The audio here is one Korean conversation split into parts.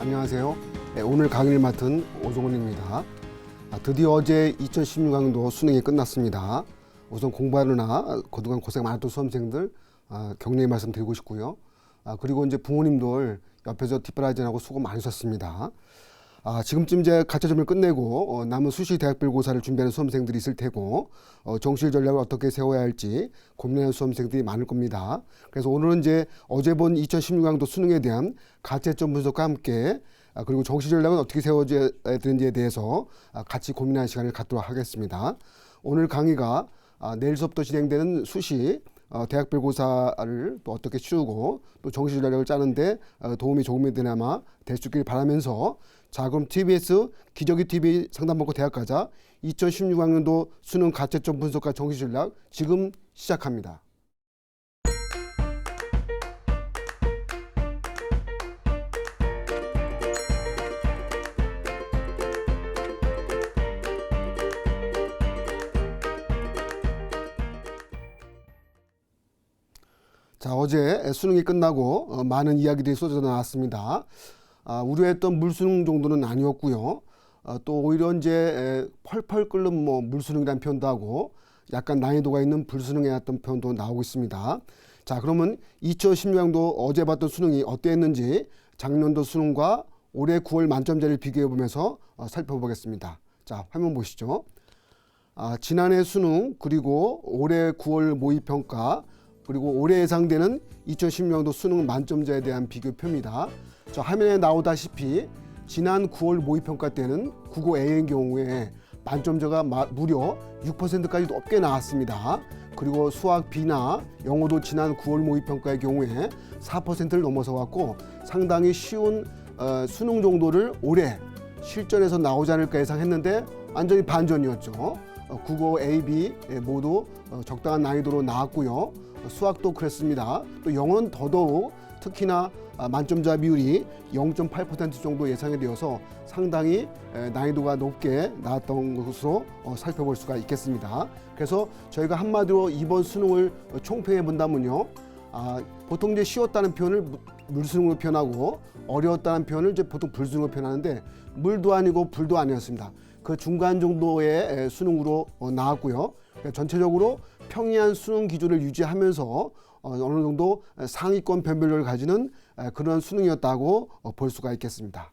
안녕하세요. 오늘 강의를 맡은 오종훈입니다. 드디어 어제 2016학년도 수능이 끝났습니다. 우선 공부하느라 그동안 고생 많았던 수험생들 격려의 말씀 드리고 싶고요. 그리고 이제 부모님들 옆에서 뒷바라지하고 수고 많으셨습니다. 지금쯤 이제 가채점을 끝내고 남은 수시 대학별고사를 준비하는 수험생들이 있을 테고 정시일 전략을 어떻게 세워야 할지 고민하는 수험생들이 많을 겁니다. 그래서 오늘은 이제 어제 본 2016학년도 수능에 대한 가채점 분석과 함께 그리고 정시 전략은 어떻게 세워져야 되는지에 대해서 같이 고민하는 시간을 갖도록 하겠습니다. 오늘 강의가 내일서부터 진행되는 수시 대학별고사를 또 어떻게 치르고 또 정시 전략을 짜는데 도움이 조금이나마 될 수 있길 바라면서 자, 그럼 TBS 기저귀 TV 상담받고 대학 가자 2016학년도 수능 가채점 분석과 정시 전략 지금 시작합니다. 자, 어제 수능이 끝나고 많은 이야기들이 쏟아져 나왔습니다. 우려했던 물수능 정도는 아니었고요. 또 오히려 이제 펄펄 끓는 물수능이라는 표현도 하고 약간 난이도가 있는 불수능에 했던 표현도 나오고 있습니다. 자, 그러면 2016년도 어제 봤던 수능이 어땠는지 작년도 수능과 올해 9월 만점자를 비교해 보면서 살펴보겠습니다. 자, 화면 보시죠. 지난해 수능 그리고 올해 9월 모의평가 그리고 올해 예상되는 2016년도 수능 만점자에 대한 비교표입니다. 저 화면에 나오다시피 지난 9월 모의평가 때는 국어 A의 경우에 만점자가 무려 6%까지 높게 나왔습니다. 그리고 수학 B나 영어도 지난 9월 모의평가의 경우에 4%를 넘어서 왔고 상당히 쉬운 수능 정도를 올해 실전에서 나오지 않을까 예상했는데 완전히 반전이었죠. 국어 A, B 모두 적당한 난이도로 나왔고요. 수학도 그랬습니다. 또 영어는 더더욱 특히나 만점자 비율이 0.8% 정도 예상이 되어서 상당히 난이도가 높게 나왔던 것으로 살펴볼 수가 있겠습니다. 그래서 저희가 한마디로 이번 수능을 총평해 본다면요. 보통 이제 쉬웠다는 표현을 물수능으로 표현하고 어려웠다는 표현을 이제 보통 불수능으로 표현하는데 물도 아니고 불도 아니었습니다. 그 중간 정도의 수능으로 나왔고요. 전체적으로 평이한 수능 기조를 유지하면서 어느 정도 상위권 변별력을 가지는 그런 수능이었다고 볼 수가 있겠습니다.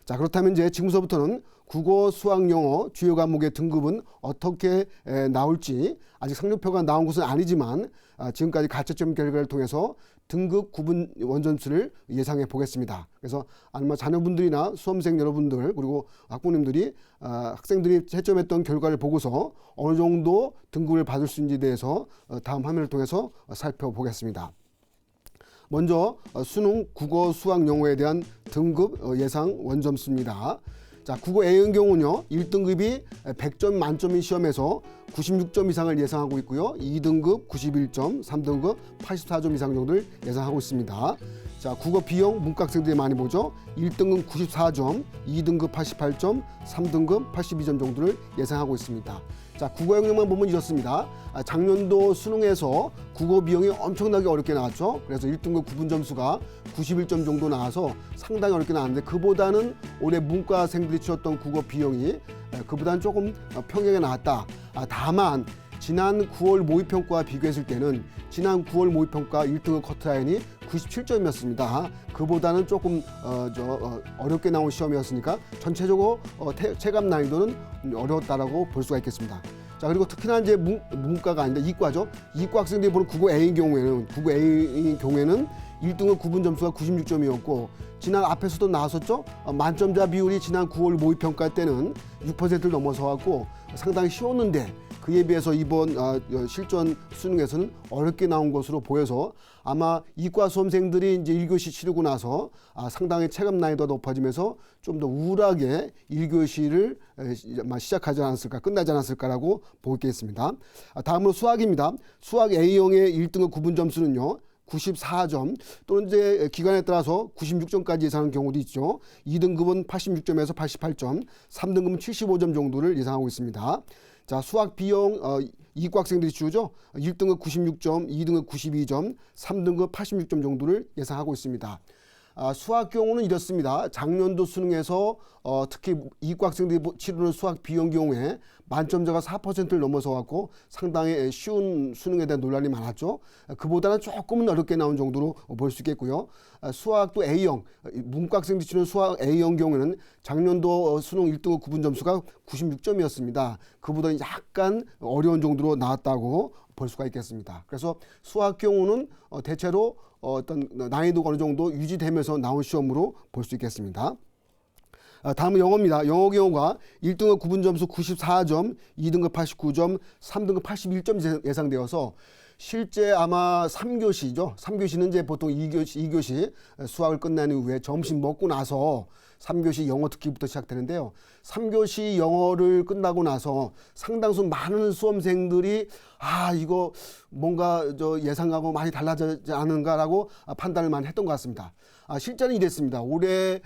자, 그렇다면 이제 지금서부터는 국어, 수학, 영어 주요 과목의 등급은 어떻게 나올지 아직 상표가 나온 것은 아니지만 지금까지 가채점 결과를 통해서 등급 구분 원점수를 예상해 보겠습니다. 그래서 아마 자녀분들이나 수험생 여러분들 그리고 학부모님들이 학생들이 채점했던 결과를 보고서 어느 정도 등급을 받을 수 있는지에 대해서 다음 화면을 통해서 살펴보겠습니다. 먼저 수능 국어, 수학, 영어에 대한 등급 예상 원점수입니다. 자, 국어 A의 경우는요. 1등급이 100점 만점인 시험에서 96점 이상을 예상하고 있고요. 2등급 91점, 3등급 84점 이상 정도를 예상하고 있습니다. 자, 국어 B형 문과 학생들이 많이 보죠. 1등급 94점, 2등급 88점, 3등급 82점 정도를 예상하고 있습니다. 자, 국어 영역만 보면 이렇습니다. 작년도 수능에서 국어 B형이 엄청나게 어렵게 나왔죠. 그래서 1등급 구분 점수가 91점 정도 나와서 상당히 어렵게 나왔는데 그보다는 올해 문과생들이 치렀던 국어 B형이 그보다는 조금 평행에 나왔다. 다만 지난 9월 모의평가와 비교했을 때는 지난 9월 모의평가 1등급 커트라인이 97점이었습니다. 그보다는 조금 어렵게 나온 시험이었으니까 전체적으로 체감 난이도는 어려웠다라고 볼 수가 있겠습니다. 자, 그리고 특히나 이제 문과가 아닌데 이과죠. 이과 학생들이 보는 국어 A의 경우에는 1등급 구분 점수가 96점이었고 지난 앞에서도 나왔었죠. 만점자 비율이 지난 9월 모의평가 때는 6%를 넘어서 왔고 상당히 쉬웠는데 그에 비해서 이번 실전 수능에서는 어렵게 나온 것으로 보여서 아마 이과 수험생들이 이제 1교시 치르고 나서 상당히 체감 난이도가 높아지면서 좀 더 우울하게 1교시를 시작하지 않았을까, 끝나지 않았을까라고 보겠습니다. 다음으로 수학입니다. 수학 A형의 1등급 구분 점수는요. 94점 또는 이제 기간에 따라서 96점까지 예상하는 경우도 있죠. 2등급은 86점에서 88점, 3등급은 75점 정도를 예상하고 있습니다. 자, 수학 B형 이과 학생들이 치우죠. 1등급 96점, 2등급 92점, 3등급 86점 정도를 예상하고 있습니다. 수학 경우는 이렇습니다. 작년도 수능에서 특히 이과학생들이 치르는 수학 비용 경우에 만점자가 4%를 넘어서 갖고 상당히 쉬운 수능에 대한 논란이 많았죠. 그보다는 조금은 어렵게 나온 정도로 볼 수 있겠고요. 수학도 A형, 문과학생들이 치르는 수학 A형 경우에는 작년도 수능 1등급 구분 점수가 96점이었습니다. 그보다는 약간 어려운 정도로 나왔다고 볼 수가 있겠습니다. 그래서 수학 경우는 대체로 어떤 난이도가 어느 정도 유지되면서 나온 시험으로 볼 수 있겠습니다. 다음은 영어입니다. 영어 경우가 1등급 구분 점수 94점, 2등급 89점, 3등급 81점 예상되어서 실제 아마 3교시죠. 3교시는 이제 보통 2교시 수학을 끝난 이후에 점심 먹고 나서 3교시 영어 듣기부터 시작되는데요. 3교시 영어를 끝나고 나서 상당수 많은 수험생들이 이거 뭔가 예상하고 많이 달라지지 않은가라고 판단을 많이 했던 것 같습니다. 실제는 이랬습니다. 올해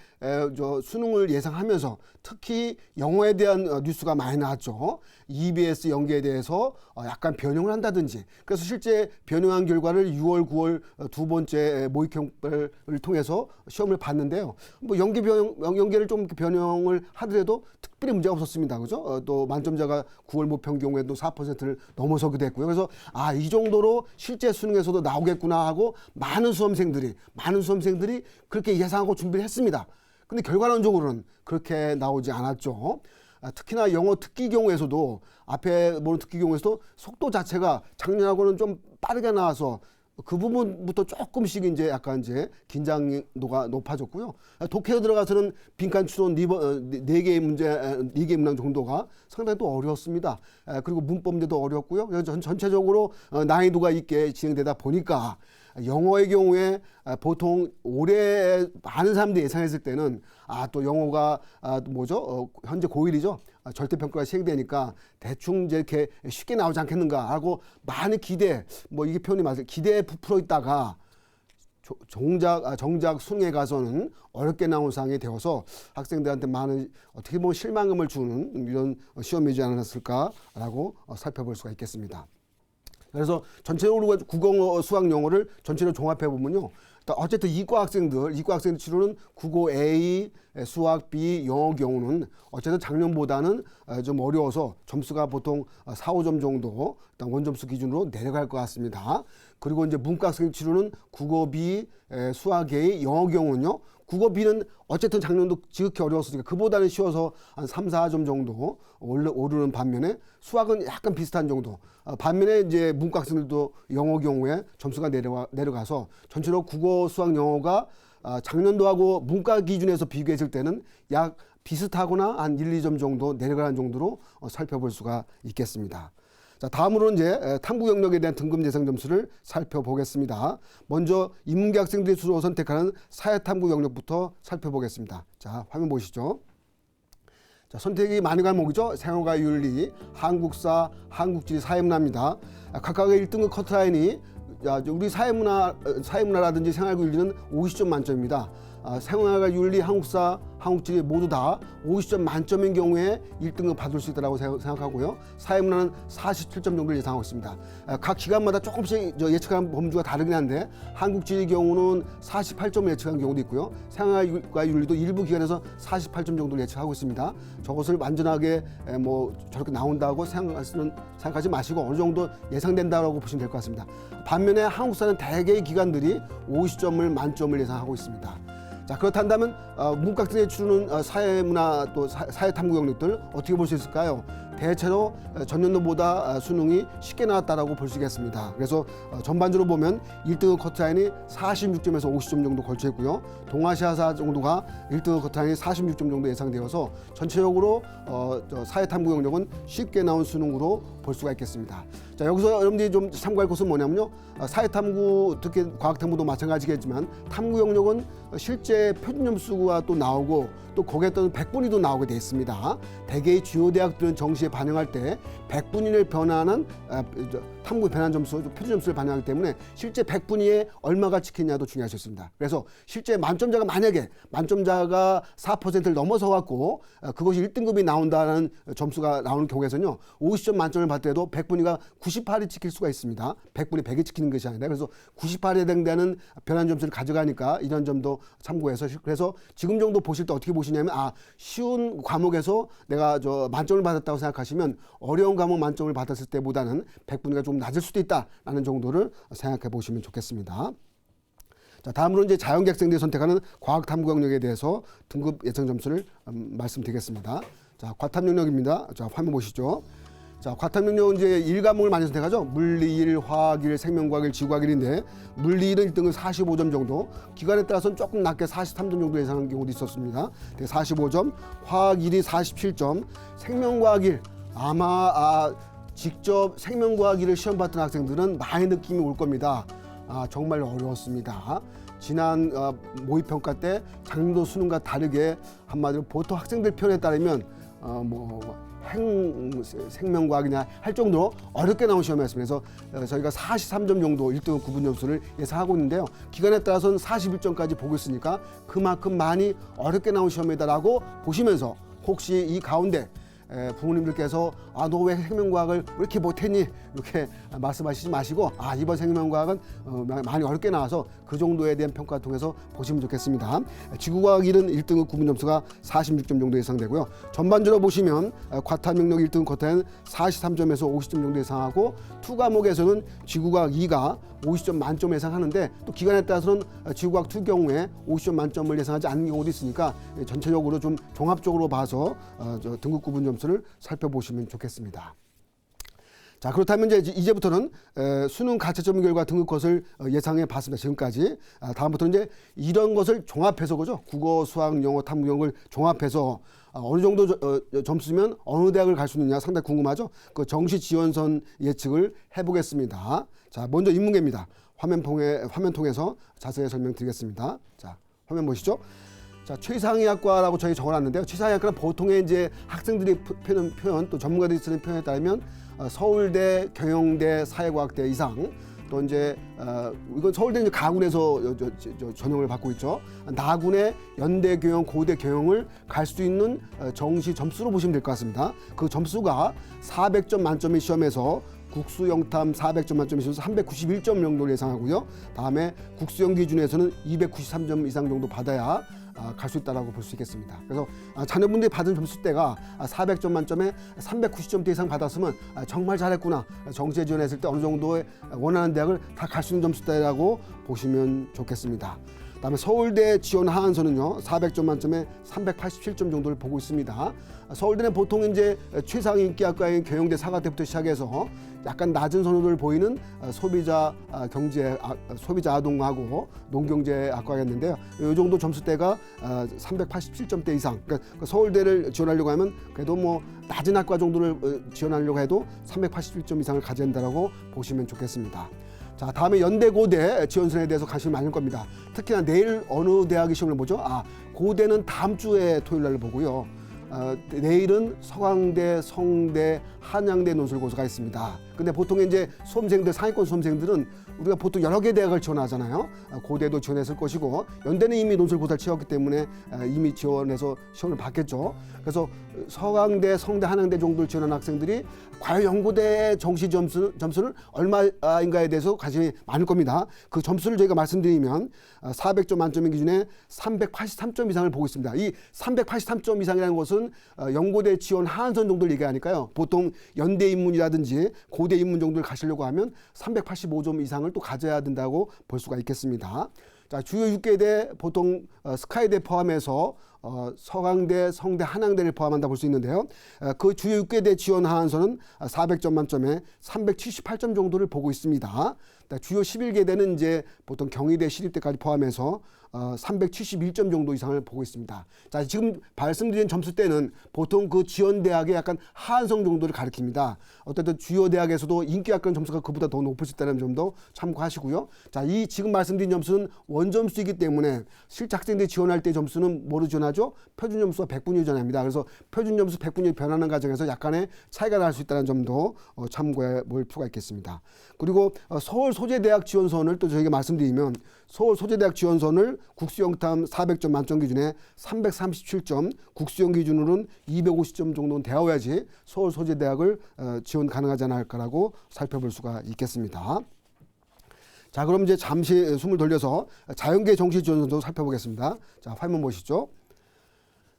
수능을 예상하면서 특히 영어에 대한 뉴스가 많이 나왔죠. EBS 연계에 대해서 약간 변형을 한다든지. 그래서 실제 변형한 결과를 6월, 9월 두 번째 모의평가를 통해서 시험을 봤는데요. 뭐 연계를 좀 변형을 하더라도 특별히 문제가 없었습니다. 그죠? 또 만점자가 9월 모평 경우에도 4%를 넘어서게 됐고요. 그래서 이 정도로 실제 수능에서도 나오겠구나 하고 많은 수험생들이 그렇게 예상하고 준비를 했습니다. 근데 결과론적으로는 그렇게 나오지 않았죠. 특히나 영어 듣기 경우에서도 앞에 보는 듣기 경우에서도 속도 자체가 작년하고는 좀 빠르게 나와서 그 부분부터 조금씩 약간 긴장도가 높아졌고요. 독해에 들어가서는 빈칸 추론 4개의 문제, 4개의 문항 정도가 상당히 또 어려웠습니다. 그리고 문법 문제도 어렵고요. 그래서 전체적으로 난이도가 있게 진행되다 보니까 영어의 경우에 보통 올해 많은 사람들이 예상했을 때는 또 영어가 현재 고1이죠. 절대평가가 시행되니까 대충 이렇게 쉽게 나오지 않겠는가 하고 많은 기대, 이게 표현이 맞아요. 기대에 부풀어 있다가 정작 수능에 가서는 어렵게 나온 상황이 되어서 학생들한테 많은 어떻게 보면 실망감을 주는 이런 시험이지 않았을까라고 살펴볼 수가 있겠습니다. 그래서 전체적으로 국어, 수학, 영어를 전체로 종합해 보면요. 어쨌든 이과 학생들 치르는 국어 A, 수학 B, 영어 경우는 어쨌든 작년보다는 좀 어려워서 점수가 보통 4, 5점 정도 일단 원점수 기준으로 내려갈 것 같습니다. 그리고 이제 문과 학생 치르는 국어 B, 수학 A, 영어 경우는요. 국어 B는 어쨌든 작년도 지극히 어려웠으니까 그보다는 쉬워서 한 3, 4점 정도 오르는 반면에 수학은 약간 비슷한 정도. 반면에 이제 문과 학생들도 영어 경우에 점수가 내려가서 전체로 국어, 수학, 영어가 작년도하고 문과 기준에서 비교했을 때는 약 비슷하거나 한 1, 2점 정도 내려가는 정도로 살펴볼 수가 있겠습니다. 자, 다음으로는 이제 탐구 영역에 대한 등급 예상 점수를 살펴보겠습니다. 먼저 인문계 학생들이 주로 선택하는 사회 탐구 영역부터 살펴보겠습니다. 자, 화면 보시죠. 자, 선택이 많은 과목이죠. 생활과 윤리, 한국사, 한국지리, 사회문화입니다. 각각의 1등급 커트라인이 우리 사회문화라든지 생활과 윤리는 50점 만점입니다. 생활과 윤리, 한국사, 한국지리 모두 다 50점 만점인 경우에 1등급 받을 수 있다고 생각하고요. 사회문화는 47점 정도를 예상하고 있습니다. 각 기관마다 조금씩 예측한 범주가 다르긴 한데 한국지리 경우는 48점을 예측한 경우도 있고요. 생활과 윤리도 일부 기관에서 48점 정도를 예측하고 있습니다. 저것을 완전하게 저렇게 나온다고 생각하지 마시고 어느 정도 예상된다고 보시면 될 것 같습니다. 반면에 한국사는 대개의 기관들이 50점을 만점을 예상하고 있습니다. 자, 그렇다면 문과학생이 치르는 사회문화 또 사회탐구 영역들 어떻게 볼 수 있을까요? 대체로 전년도보다 수능이 쉽게 나왔다라고 볼 수 있겠습니다. 그래서 전반적으로 보면 1등급 커트라인이 46점에서 50점 정도 걸쳐 있고요. 동아시아사 정도가 1등급 커트라인이 46점 정도 예상되어서 전체적으로 사회탐구 영역은 쉽게 나온 수능으로 볼 수가 있겠습니다. 자, 여기서 여러분들이 좀 참고할 것은 뭐냐면요. 사회탐구, 특히 과학탐구도 마찬가지겠지만 탐구 영역은 실제 표준점수가 또 나오고 또 거기에 따른 백분위도 나오게 되어 있습니다. 대개의 주요 대학들은 정시에 반영할 때 백분위를 변화하는 탐구 변환 점수, 표준 점수를 반영하기 때문에 실제 100분위에 얼마가 찍히냐도 중요할 수 있습니다. 그래서 실제 만점자가 만약에 만점자가 4%를 넘어서 갖고 그것이 1등급이 나온다는 점수가 나오는 경우에서는요. 50점 만점을 받을 때도 100분위가 98이 찍힐 수가 있습니다. 100분위 100이 찍히는 것이 아니라 그래서 98에 해당되는 변환 점수를 가져가니까 이런 점도 참고해서 그래서 지금 정도 보실 때 어떻게 보시냐면 쉬운 과목에서 내가 만점을 받았다고 생각하시면 어려운 과목 만점을 받았을 때보다는 100분위가 좀 낮을 수도 있다라는 정도를 생각해 보시면 좋겠습니다. 자, 다음으로 이제 자연계 학생들이 선택하는 과학 탐구 영역에 대해서 등급 예상 점수를 말씀드리겠습니다. 자, 과탐 영역입니다. 자, 화면 보시죠. 자, 과탐 영역은 이제 1과목을 많이 선택하죠. 물리일, 화학일, 생명과학일, 지구과학일인데 물리일은 1등급 45점 정도, 기간에 따라서는 조금 낮게 43점 정도 예상하는 경우도 있었습니다. 45점, 화학일이 47점, 생명과학일 아마 직접 생명과학일을 시험 봤던 학생들은 많이 느낌이 올 겁니다. 정말 어려웠습니다. 지난 모의평가 때 작년도 수능과 다르게 한마디로 보통 학생들 표현에 따르면 생명과학이냐 할 정도로 어렵게 나온 시험이었습니다. 그래서 저희가 43점 정도 1등급 구분 점수를 예상하고 있는데요. 기간에 따라서는 41점까지 보고 있으니까 그만큼 많이 어렵게 나온 시험이다라고 보시면서 혹시 이 가운데 부모님들께서 너 왜 생명과학을 왜 이렇게 못했니? 이렇게 말씀하시지 마시고 이번 생명과학은 많이 어렵게 나와서 그 정도에 대한 평가를 통해서 보시면 좋겠습니다. 지구과학일은 1등급 구분 점수가 46점 정도 예상되고요. 전반적으로 보시면 과탐 영역 1등급 과탐은 43점에서 50점 정도 예상하고 투 과목에서는 지구과학 2가 50점 만점 예상하는데 또 기간에 따라서는 지구과학 2 경우에 50점 만점을 예상하지 않는 경우도 있으니까 전체적으로 좀 종합적으로 봐서 등급 구분 점수를 살펴보시면 좋겠습니다. 자, 그렇다면 이제부터는 수능 가채점 결과 등급 것을 예상해 봤습니다. 지금까지. 다음부터는 이제 이런 것을 종합해서 그죠? 국어, 수학, 영어, 탐구 영역을 종합해서 어느 정도 점수면 어느 대학을 갈 수 있느냐 상당히 궁금하죠? 그 정시 지원선 예측을 해보겠습니다. 자, 먼저 인문계입니다. 화면 통해서 자세히 설명드리겠습니다. 자, 화면 보시죠. 자, 최상위학과라고 저희 적어놨는데요. 최상위학과는 보통의 이제 학생들이 표현 또 전문가들이 쓰는 표현에 따르면 서울대, 경영대, 사회과학대 이상 또 이제 이건 서울대는 가군에서 전형을 받고 있죠. 나군의 연대 경영, 고대 경영을 갈 수 있는 정시 점수로 보시면 될 것 같습니다. 그 점수가 400점 만점의 시험에서 국수영탐 400점 만점의 시험에서 391점 정도를 예상하고요. 다음에 국수영 기준에서는 293점 이상 정도 받아야 갈 수 있다고 볼 수 있겠습니다. 그래서 자녀분들이 받은 점수대가 400점 만점에 390점대 이상 받았으면 정말 잘했구나. 정시에 지원했을 때 어느 정도의 원하는 대학을 다 갈 수 있는 점수대라고 보시면 좋겠습니다. 그다음에 서울대 지원 하한선은요 400점 만점에 387점 정도를 보고 있습니다. 서울대는 보통 이제 최상위 인기학과인 경영대 사과대부터 시작해서 약간 낮은 선호도를 보이는 소비자 경제, 소비자 아동하고 농경제학과였는데요. 이 정도 점수대가 387점대 이상. 그러니까 서울대를 지원하려고 하면 그래도 낮은 학과 정도를 지원하려고 해도 387점 이상을 가져야 된다고 보시면 좋겠습니다. 자, 다음에 연대 고대 지원선에 대해서 관심이 많을 겁니다. 특히나 내일 어느 대학의 시험을 보죠? 고대는 다음 주에 토요일 날 보고요. 내일은 서강대, 성대, 한양대 논술고사가 있습니다. 근데 보통 이제 수험생들, 상위권 수험생들은 우리가 보통 여러 개 대학을 지원하잖아요. 고대도 지원했을 것이고 연대는 이미 논술고사를 치렀기 때문에 이미 지원해서 시험을 봤겠죠. 그래서 서강대, 성대, 한양대 정도를 지원한 학생들이 과연 연고대 정시 점수는 얼마인가에 대해서 관심이 많을 겁니다. 그 점수를 저희가 말씀드리면 400점 만점의 기준에 383점 이상을 보고 있습니다. 이 383점 이상이라는 것은 연고대 지원 하한선 정도를 얘기하니까요. 보통 연대 입문이라든지 고대 입문 정도를 가시려고 하면 385점 이상을 또 가져야 된다고 볼 수가 있겠습니다. 자, 주요 6개대 보통 스카이대 포함해서 서강대, 성대, 한양대를 포함한다 볼 수 있는데요. 그 주요 6개대 지원 하한선은 400점 만점에 378점 정도를 보고 있습니다. 주요 11개대는 이제 보통 경희대, 시립대까지 포함해서 371점 정도 이상을 보고 있습니다. 자, 지금 말씀드린 점수대는 보통 그 지원 대학의 약간 하한성 정도를 가리킵니다. 어쨌든 주요 대학에서도 인기학과는 점수가 그보다 더 높을 수 있다는 점도 참고하시고요. 자, 이 지금 말씀드린 점수는 원점수이기 때문에 실제 학생들이 지원할 때 점수는 뭐로 지원하냐 변하죠. 표준 점수와 백분위 변합니다. 그래서 표준 점수, 백분위 변하는 과정에서 약간의 차이가 날 수 있다는 점도 참고해 볼 필요가 있겠습니다. 그리고 서울 소재대학 지원선을 또 저희가 말씀드리면 서울 소재대학 지원선을 국수영탐 400점 만점 기준에 337점, 국수영 기준으로는 250점 정도는 되어야지 서울 소재대학을 지원 가능하지 않을까라고 살펴볼 수가 있겠습니다. 자, 그럼 이제 잠시 숨을 돌려서 자연계 정시 지원선도 살펴보겠습니다. 자, 화면 보시죠.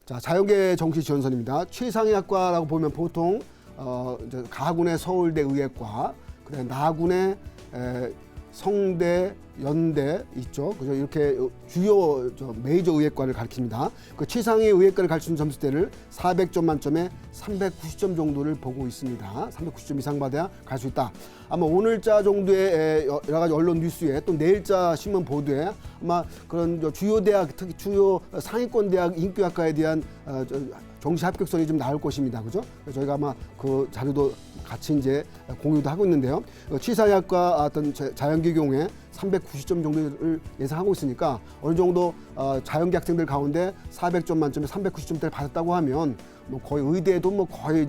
자, 자연계 정시 지원선입니다. 최상위 학과라고 보면 보통 이제 가군의 서울대 의예과, 그다음에 나군의 성대, 연대 있죠. 그죠? 이렇게 주요 메이저 의예과를 가리킵니다. 그 최상위 의예과를 가르치는 점수대를 400점 만점에 390점 정도를 보고 있습니다. 390점 이상 받아야 갈 수 있다. 아마 오늘자 정도의 여러 가지 언론 뉴스에 또 내일자 신문 보도에 아마 그런 주요 대학, 특히 주요 상위권 대학 인기학과에 대한 정시 합격선이 좀 나올 것입니다. 그죠? 저희가 아마 그 자료도 같이 이제 공유도 하고 있는데요. 취사학과 어떤 자연계 경우에 390점 정도를 예상하고 있으니까 어느 정도 자연계 학생들 가운데 400점 만점에 390점대를 받았다고 하면 뭐 거의 의대에도 뭐 거의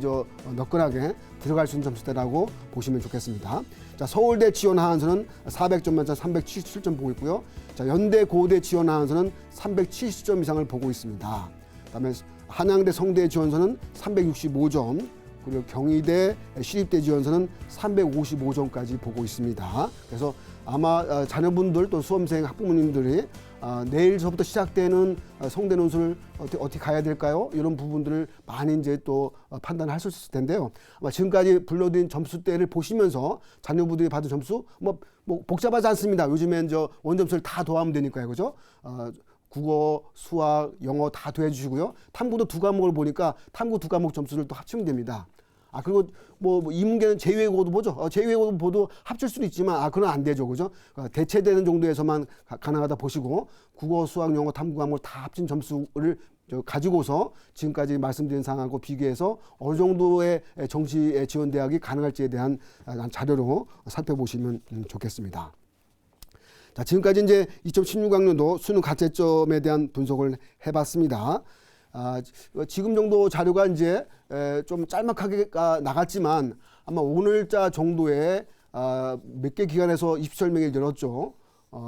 너끈하게 들어갈 수 있는 점수대라고 보시면 좋겠습니다. 자, 서울대 지원 하한선은 400점 만점 377점 보고 있고요. 자, 연대 고대 지원 하한선은 370점 이상을 보고 있습니다. 그다음에 한양대 성대 지원서는 365점, 그리고 경희대 시립대 지원서는 355점까지 보고 있습니다. 그래서 아마 자녀분들 또 수험생 학부모님들이 내일서부터 시작되는 성대 논술을 어떻게 가야 될까요? 이런 부분들을 많이 이제 또 판단할 수 있을 텐데요. 아마 지금까지 불러드린 점수대를 보시면서 자녀분들이 받은 점수 뭐 복잡하지 않습니다. 요즘엔 원점수를 다 더하면 되니까요, 그죠? 국어, 수학, 영어 다 더해주시고요. 탐구도 2과목을 보니까 탐구 2과목 점수를 또 합치면 됩니다. 그리고 이 문제는 제2외국어도 보죠. 제2외국어도 보도 합칠 수는 있지만 그건 안 되죠, 그죠? 대체되는 정도에서만 가능하다 보시고 국어, 수학, 영어, 탐구 과목을 다 합친 점수를 가지고서 지금까지 말씀드린 사항하고 비교해서 어느 정도의 정시 지원 대학이 가능할지에 대한 자료로 살펴보시면 좋겠습니다. 자, 지금까지 이제 2016학년도 수능 가채점에 대한 분석을 해봤습니다. 지금 정도 자료가 이제 좀 짤막하게 나갔지만 아마 오늘자 정도에 몇 개 기관에서 입시 설명회를 열었죠.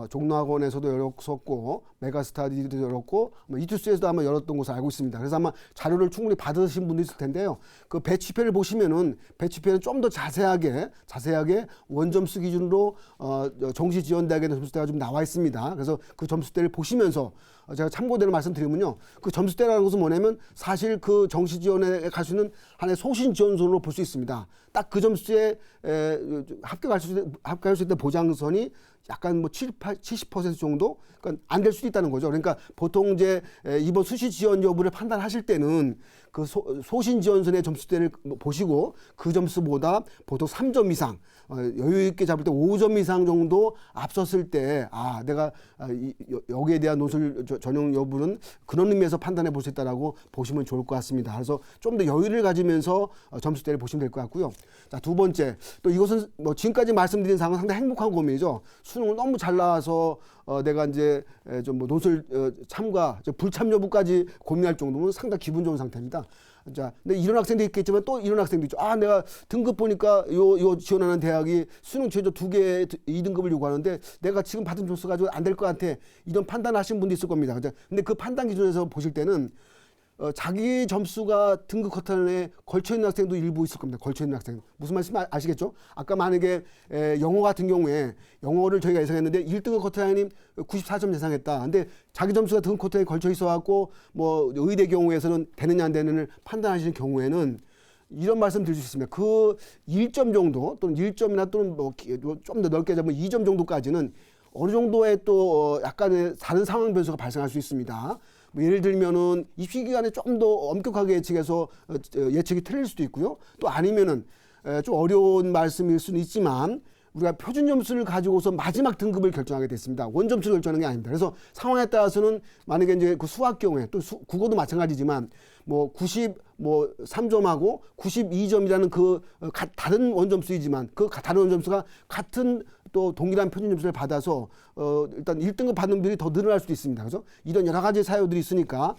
종로학원에서도 열었었고 메가스터디도 열었고 이투스에서도 아마 열었던 것을 알고 있습니다. 그래서 아마 자료를 충분히 받으신 분도 있을 텐데요. 그 배치표를 보시면은 배치표는 좀 더 자세하게 원점수 기준으로 정시 지원대학의 점수대가 좀 나와 있습니다. 그래서 그 점수대를 보시면서 제가 참고대로 말씀드리면요. 그 점수대라는 것은 뭐냐면 사실 그 정시 지원에 갈 수 있는 하나의 소신 지원선으로 볼 수 있습니다. 딱 그 점수에 합격할 수 있는 보장선이 약간 70% 정도? 그러니까 안 될 수도 있다는 거죠. 그러니까 보통 이제 이번 수시 지원 여부를 판단하실 때는 그 소신 지원선의 점수대를 보시고 그 점수보다 보통 3점 이상, 여유 있게 잡을 때 5점 이상 정도 앞섰을 때 내가 여기에 대한 논술 전형 여부는 그런 의미에서 판단해 볼 수 있다라고 보시면 좋을 것 같습니다. 그래서 좀 더 여유를 가지면서 점수대를 보시면 될 것 같고요. 자, 두 번째, 또 이것은 지금까지 말씀드린 사항은 상당히 행복한 고민이죠. 수능을 너무 잘 나와서 내가 이제 좀 논술 참가, 불참 여부까지 고민할 정도면 상당히 기분 좋은 상태입니다. 자, 근데 이런 학생도 있겠지만 또 이런 학생도 있죠. 내가 등급 보니까 요 지원하는 대학이 수능 최저 2개 2등급을 요구하는데 내가 지금 받은 점수 가지고 안 될 것 같아. 이런 판단하신 분도 있을 겁니다. 근데 그 판단 기준에서 보실 때는 자기 점수가 등급 커트에 걸쳐있는 학생도 일부 있을 겁니다. 걸쳐있는 학생. 무슨 말씀 아시겠죠? 아까 만약에 영어 같은 경우에 영어를 저희가 예상했는데 1등급 커트라인이 94점 예상했다. 근데 자기 점수가 등급 커트에 걸쳐 있어갖고 의대 경우에서는 되느냐 안 되느냐를 판단하시는 경우에는 이런 말씀 드릴 수 있습니다. 그 1점 정도 또는 1점이나 또는 좀 더 넓게 잡으면 2점 정도까지는 어느 정도의 또 약간의 다른 상황 변수가 발생할 수 있습니다. 예를 들면은 입시 기간에 좀 더 엄격하게 예측해서 예측이 틀릴 수도 있고요. 또 아니면은 좀 어려운 말씀일 수는 있지만 우리가 표준 점수를 가지고서 마지막 등급을 결정하게 됐습니다. 원점수를 결정하는 게 아닙니다. 그래서 상황에 따라서는 만약에 이제 그 수학 경우에 또 국어도 마찬가지지만 93점하고 92점이라는 그 다른 원점수이지만 그 다른 원점수가 같은 또 동일한 표준 점수를 받아서 일단 1등급 받는 분들이 더 늘어날 수도 있습니다. 그죠? 이런 여러 가지 사유들이 있으니까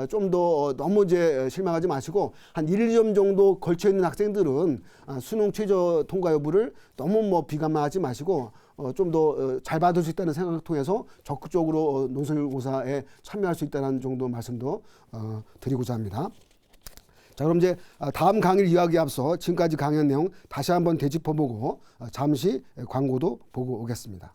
좀 더 너무 이제 실망하지 마시고 한 1, 2점 정도 걸쳐 있는 학생들은 수능 최저 통과 여부를 너무 뭐 비관하지 마시고 좀 더 잘 받을 수 있다는 생각을 통해서 적극적으로 논술고사에 참여할 수 있다는 정도 말씀도 드리고자 합니다. 자, 그럼 이제 다음 강의를 이야기에 앞서 지금까지 강의한 내용 다시 한번 되짚어보고 잠시 광고도 보고 오겠습니다.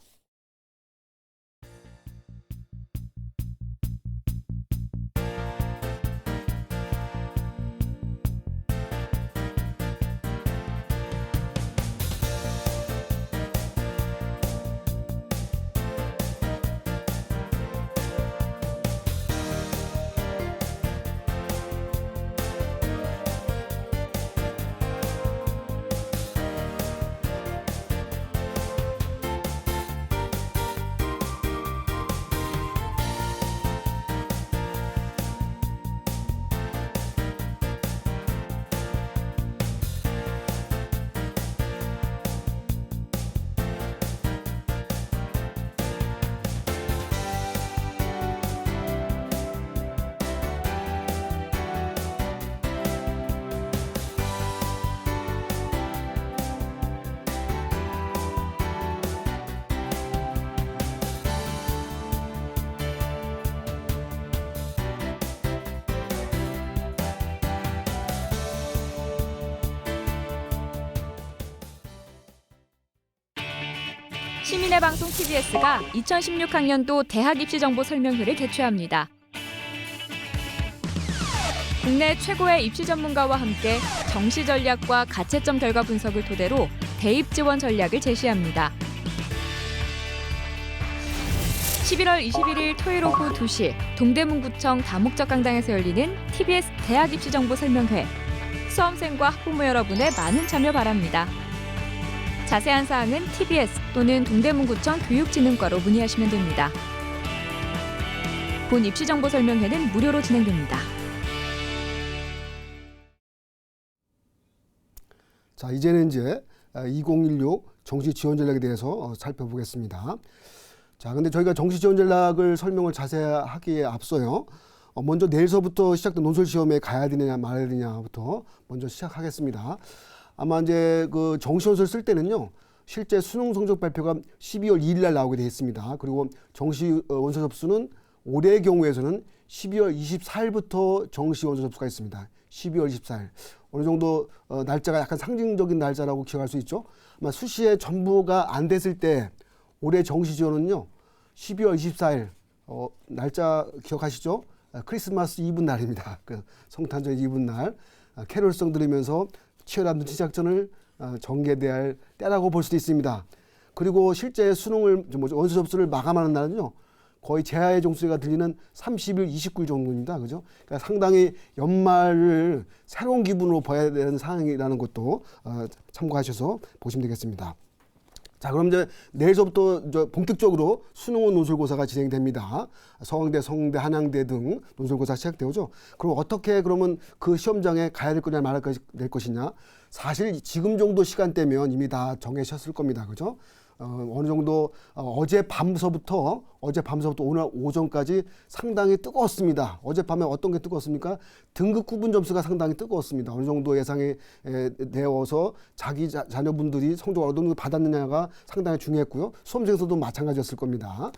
시민의 방송 TBS가 2016학년도 대학 입시 정보 설명회를 개최합니다. 국내 최고의 입시 전문가와 함께 정시 전략과 가채점 결과 분석을 토대로 대입 지원 전략을 제시합니다. 11월 21일 토요일 오후 2시 동대문구청 다목적 강당에서 열리는 TBS 대학 입시 정보 설명회. 수험생과 학부모 여러분의 많은 참여 바랍니다. 자세한 사항은 TBS 또는 동대문구청 교육진흥과로 문의하시면 됩니다. 본 입시정보 설명회는 무료로 진행됩니다. 자, 이제는 이제 2016 정시 지원 전략에 대해서 살펴보겠습니다. 자, 근데 저희가 정시 지원 전략을 설명을 자세하기에 앞서요. 먼저 내일서부터 시작된 논술 시험에 가야 되느냐 말아야 되냐부터 먼저 시작하겠습니다. 아마 이제 그 정시 원서를 쓸 때는요, 실제 수능 성적 발표가 12월 2일 날 나오게 되어 있습니다. 그리고 정시 원서 접수는 올해의 경우에서는 12월 24일부터 정시 원서 접수가 있습니다. 12월 24일. 어느 정도 날짜가 약간 상징적인 날짜라고 기억할 수 있죠. 아마 수시에 전부가 안 됐을 때 올해 정시 지원은요, 12월 24일 날짜 기억하시죠? 크리스마스 이브 날입니다. 그 성탄절 이브 날 캐롤송 들으면서 치열한 눈치 작전을 전개될 때라고 볼 수도 있습니다. 그리고 실제 수능을 원서 접수를 마감하는 날은요, 거의 제하의 종소리가 들리는 30일, 29일 정도입니다. 그죠? 그러니까 상당히 연말을 새로운 기분으로 봐야 되는 상황이라는 것도 참고하셔서 보시면 되겠습니다. 자, 그럼 이제 내일서부터 본격적으로 수능원 논술고사가 진행됩니다. 서강대, 성대, 한양대 등 논술고사 시작되죠. 그럼 어떻게 그러면 그 시험장에 가야 될 거냐 말할 것이냐? 사실 지금 정도 시간대면 이미 다 정해졌을 겁니다. 그죠? 어느 정도 어젯밤서부터 오늘 오전까지 상당히 뜨거웠습니다. 어젯밤에 어떤 게 뜨거웠습니까? 등급 구분 점수가 상당히 뜨거웠습니다. 어느 정도 예상이 되어서 자기 자녀분들이 성적을 어느 정도 받았느냐가 상당히 중요했고요. 수험생에서도 마찬가지였을 겁니다.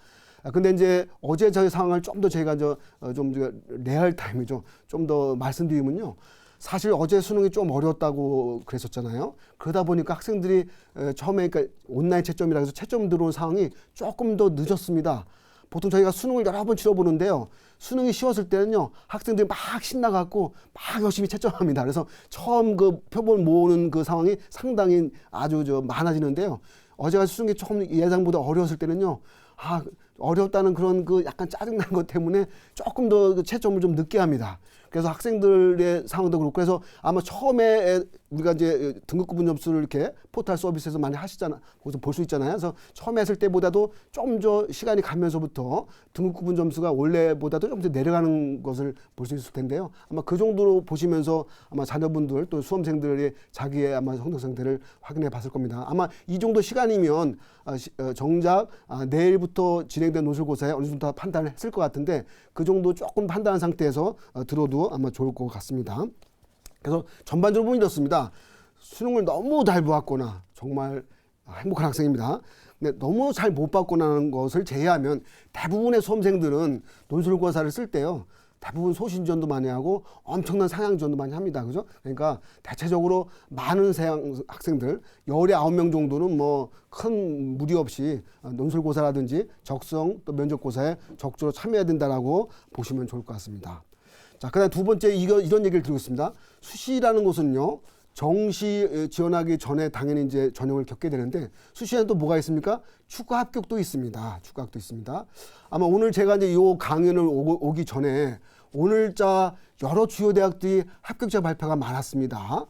근데 이제 어제 저희 상황을 좀 더 저희가 좀 레알 타임이죠. 좀 더 말씀드리면요. 사실 어제 수능이 좀 어려웠다고 그랬었잖아요. 그러다 보니까 학생들이 처음에 그러니까 온라인 채점이라 해서 채점 들어온 상황이 조금 더 늦었습니다. 보통 저희가 수능을 여러 번 치러보는데요. 수능이 쉬웠을 때는요, 학생들이 막 신나갖고 막 열심히 채점합니다. 그래서 처음 그 표본 모으는 그 상황이 상당히 아주 많아지는데요. 어제가 수능이 조금 예상보다 어려웠을 때는요, 어렵다는 그런 그 약간 짜증난 것 때문에 조금 더 채점을 좀 늦게 합니다. 그래서 학생들의 상황도 그렇고 그래서 아마 처음에 우리가 이제 등급 구분 점수를 이렇게 포털 서비스에서 많이 하시잖아. 거기서 볼 수 있잖아요. 그래서 처음에 했을 때보다도 좀 더 시간이 가면서부터 등급 구분 점수가 원래보다도 좀 더 내려가는 것을 볼 수 있을 텐데요. 아마 그 정도로 보시면서 아마 자녀분들 또 수험생들의 자기의 아마 성적 상태를 확인해 봤을 겁니다. 아마 이 정도 시간이면 정작 내일부터 진행된 논술고사에 어느 정도 판단을 했을 것 같은데 그 정도 조금 판단한 상태에서 들어도 아마 좋을 것 같습니다. 그래서 전반적으로 보면 이렇습니다. 수능을 너무 잘 보았거나 정말 행복한 학생입니다. 근데 너무 잘 못 봤거나 하는 것을 제외하면 대부분의 수험생들은 논술고사를 쓸 때요. 대부분 소신전도 많이 하고 엄청난 상향전도 많이 합니다. 그죠? 그러니까 대체적으로 많은 학생들 19명 정도는 뭐 큰 무리 없이 논술고사라든지 적성 또 면접고사에 적극적으로 참여해야 된다라고 보시면 좋을 것 같습니다. 자, 그다음 두 번째 이런 얘기를 드리고 있습니다. 수시라는 것은요. 정시 지원하기 전에 당연히 이제 전형을 겪게 되는데 수시에는 또 뭐가 있습니까? 추가 합격도 있습니다. 추가 합격도 있습니다. 아마 오늘 제가 이제 이 강연을 오기 전에 오늘자 여러 주요 대학들이 합격자 발표가 많았습니다.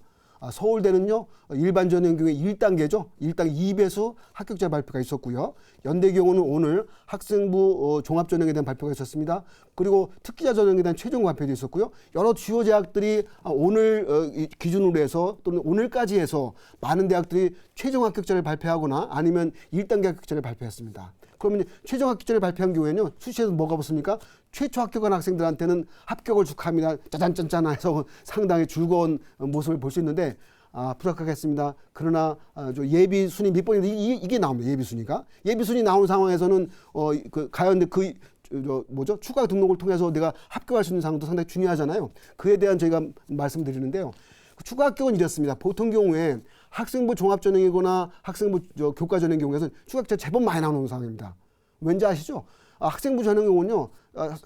서울대는요 일반 전형 경우에 1단계죠. 1단계 2배수 합격자 발표가 있었고요. 연대 경우는 오늘 학생부 종합전형에 대한 발표가 있었습니다. 그리고 특기자 전형에 대한 최종 발표도 있었고요. 여러 주요 대학들이 오늘 기준으로 해서 또는 오늘까지 해서 많은 대학들이 최종 합격자를 발표하거나 아니면 1단계 합격자를 발표했습니다. 그러면 최종 합격자를 발표한 경우에는요. 수시에서 뭐가 붙습니까? 최초 합격한 학생들한테는 합격을 축하합니다. 짜잔짠짠 해서 상당히 즐거운 모습을 볼 수 있는데 부탁하겠습니다. 그러나 저 예비 순위 몇 번인데 이게 나옵니다. 예비 순위가. 예비 순위 나온 상황에서는 과연 추가 등록을 통해서 내가 합격할 수 있는 상황도 상당히 중요하잖아요. 그에 대한 저희가 말씀드리는데요. 추가 합격은 이렇습니다. 보통 경우에 학생부 종합전형이거나 학생부 교과전형 경우에는 추가 합격자 제법 많이 나오는 상황입니다. 왠지 아시죠? 학생부 전형 경우는요.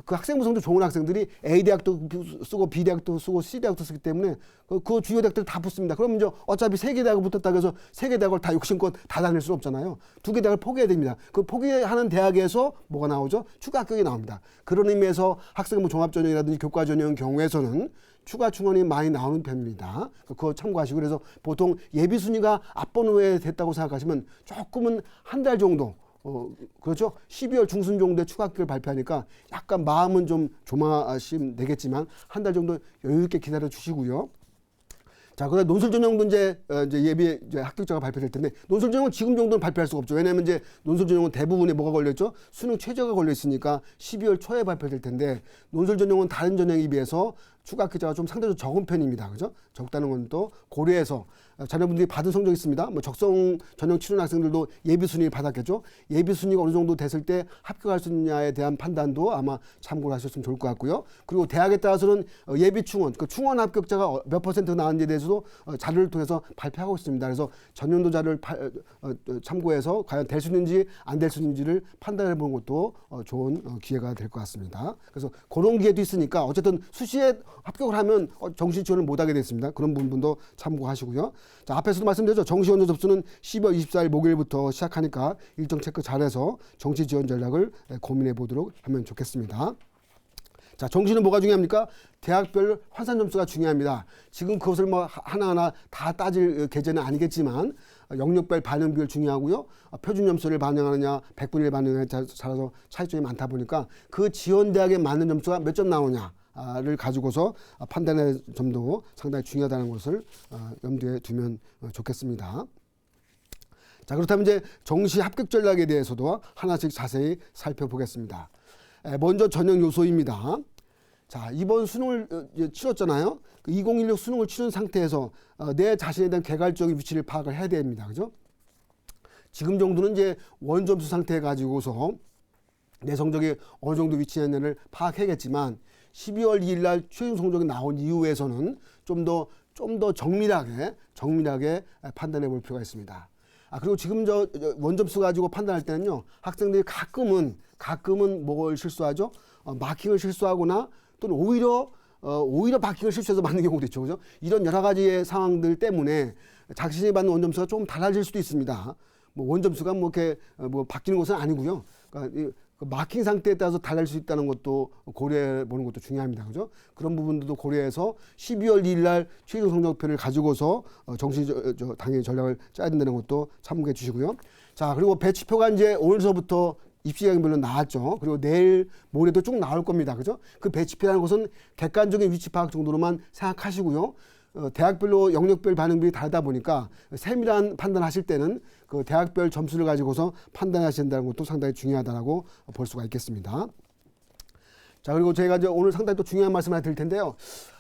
그 학생부 성적 좋은 학생들이 A 대학도 쓰고 B 대학도 쓰고 C 대학도 쓰기 때문에 그 주요 대학들 다 붙습니다. 그러면 이제 어차피 3개 대학을 붙었다고 해서 3개 대학을 다 욕심껏 다 다닐 수는 없잖아요. 2개 대학을 포기해야 됩니다. 그 포기하는 대학에서 뭐가 나오죠? 추가 합격이 나옵니다. 그런 의미에서 학생부 종합전형이라든지 교과전형 경우에서는 추가 충원이 많이 나오는 편입니다. 그거 참고하시고 그래서 보통 예비 순위가 앞번호에 됐다고 생각하시면 조금은 한 달 정도 그렇죠. 12월 중순 정도에 추가 합격을 발표하니까 약간 마음은 좀 조마심 되겠지만 한 달 정도 여유 있게 기다려 주시고요. 자, 그다음 논술 전형도 이제 예비 합격자가 발표될 텐데 논술 전형은 지금 정도는 발표할 수가 없죠. 왜냐하면 이제 논술 전형은 대부분에 뭐가 걸렸죠? 수능 최저가 걸려 있으니까 12월 초에 발표될 텐데 논술 전형은 다른 전형에 비해서 추가 합격자가 좀 상대적으로 적은 편입니다. 그죠? 적다는 건 또 고려해서 자녀분들이 받은 성적이 있습니다. 뭐 적성 전형 치르는 학생들도 예비 순위를 받았겠죠. 예비 순위가 어느 정도 됐을 때 합격할 수 있느냐에 대한 판단도 아마 참고를 하셨으면 좋을 것 같고요. 그리고 대학에 따라서는 예비 충원, 그 충원 합격자가 몇 퍼센트 나왔는지에 대해서도 자료를 통해서 발표하고 있습니다. 그래서 전년도 자료를 참고해서 과연 될 수 있는지 안 될 수 있는지를 판단해 보는 것도 좋은 기회가 될 것 같습니다. 그래서 그런 기회도 있으니까 어쨌든 수시에 합격을 하면 정시 지원을 못 하게 됐습니다. 그런 부분도 참고하시고요. 자, 앞에서도 말씀드렸죠. 정시 원서 접수는 12월 24일 목요일부터 시작하니까 일정 체크 잘해서 정시 지원 전략을 고민해 보도록 하면 좋겠습니다. 자, 정시는 뭐가 중요합니까? 대학별 환산 점수가 중요합니다. 지금 그것을 뭐 하나하나 다 따질 계제는 아니겠지만 영역별 반영 비율 중요하고요. 표준 점수를 반영하느냐, 100분의 1 반영하느냐에 따라서 차이점이 많다 보니까 그 지원 대학에 맞는 점수가 몇 점 나오냐를 가지고서 판단의 점도 상당히 중요하다는 것을 염두에 두면 좋겠습니다. 자, 그렇다면 이제 정시 합격 전략에 대해서도 하나씩 자세히 살펴보겠습니다. 먼저 전형 요소입니다. 자, 이번 수능을 치렀잖아요. 2016 수능을 치른 상태에서 내 자신에 대한 개괄적인 위치를 파악을 해야 됩니다. 그죠? 지금 정도는 이제 원점수 상태 가지고서 내 성적이 어느 정도 위치했냐를 파악해야겠지만 12월 2일 날 최종 성적이 나온 이후에서는 좀 더 정밀하게 판단해 볼 필요가 있습니다. 그리고 지금 원점수 가지고 판단할 때는요, 학생들이 가끔은 뭘 실수하죠? 마킹을 실수하거나 또는 오히려 마킹을 실수해서 맞는 경우도 있죠. 그죠? 이런 여러 가지의 상황들 때문에 자신이 받는 원점수가 조금 달라질 수도 있습니다. 뭐 원점수가 뭐 이렇게 뭐 바뀌는 것은 아니고요. 그러니까 그 마킹 상태에 따라서 달라질 수 있다는 것도 고려해 보는 것도 중요합니다. 그죠? 그런 부분들도 고려해서 12월 2일 날 최종 성적표를 가지고서 당연히 전략을 짜야 된다는 것도 참고해 주시고요. 자, 그리고 배치표가 이제 오늘서부터 입시경별로 나왔죠. 그리고 내일 모레도 쭉 나올 겁니다. 그죠? 그 배치표라는 것은 객관적인 위치 파악 정도로만 생각하시고요. 대학별로 영역별 반응비율이 다르다 보니까 세밀한 판단하실 때는 그 대학별 점수를 가지고서 판단하셔야 된다는 것도 상당히 중요하다고 볼 수가 있겠습니다. 자, 그리고 저희가 이제 오늘 상당히 또 중요한 말씀을 드릴 텐데요.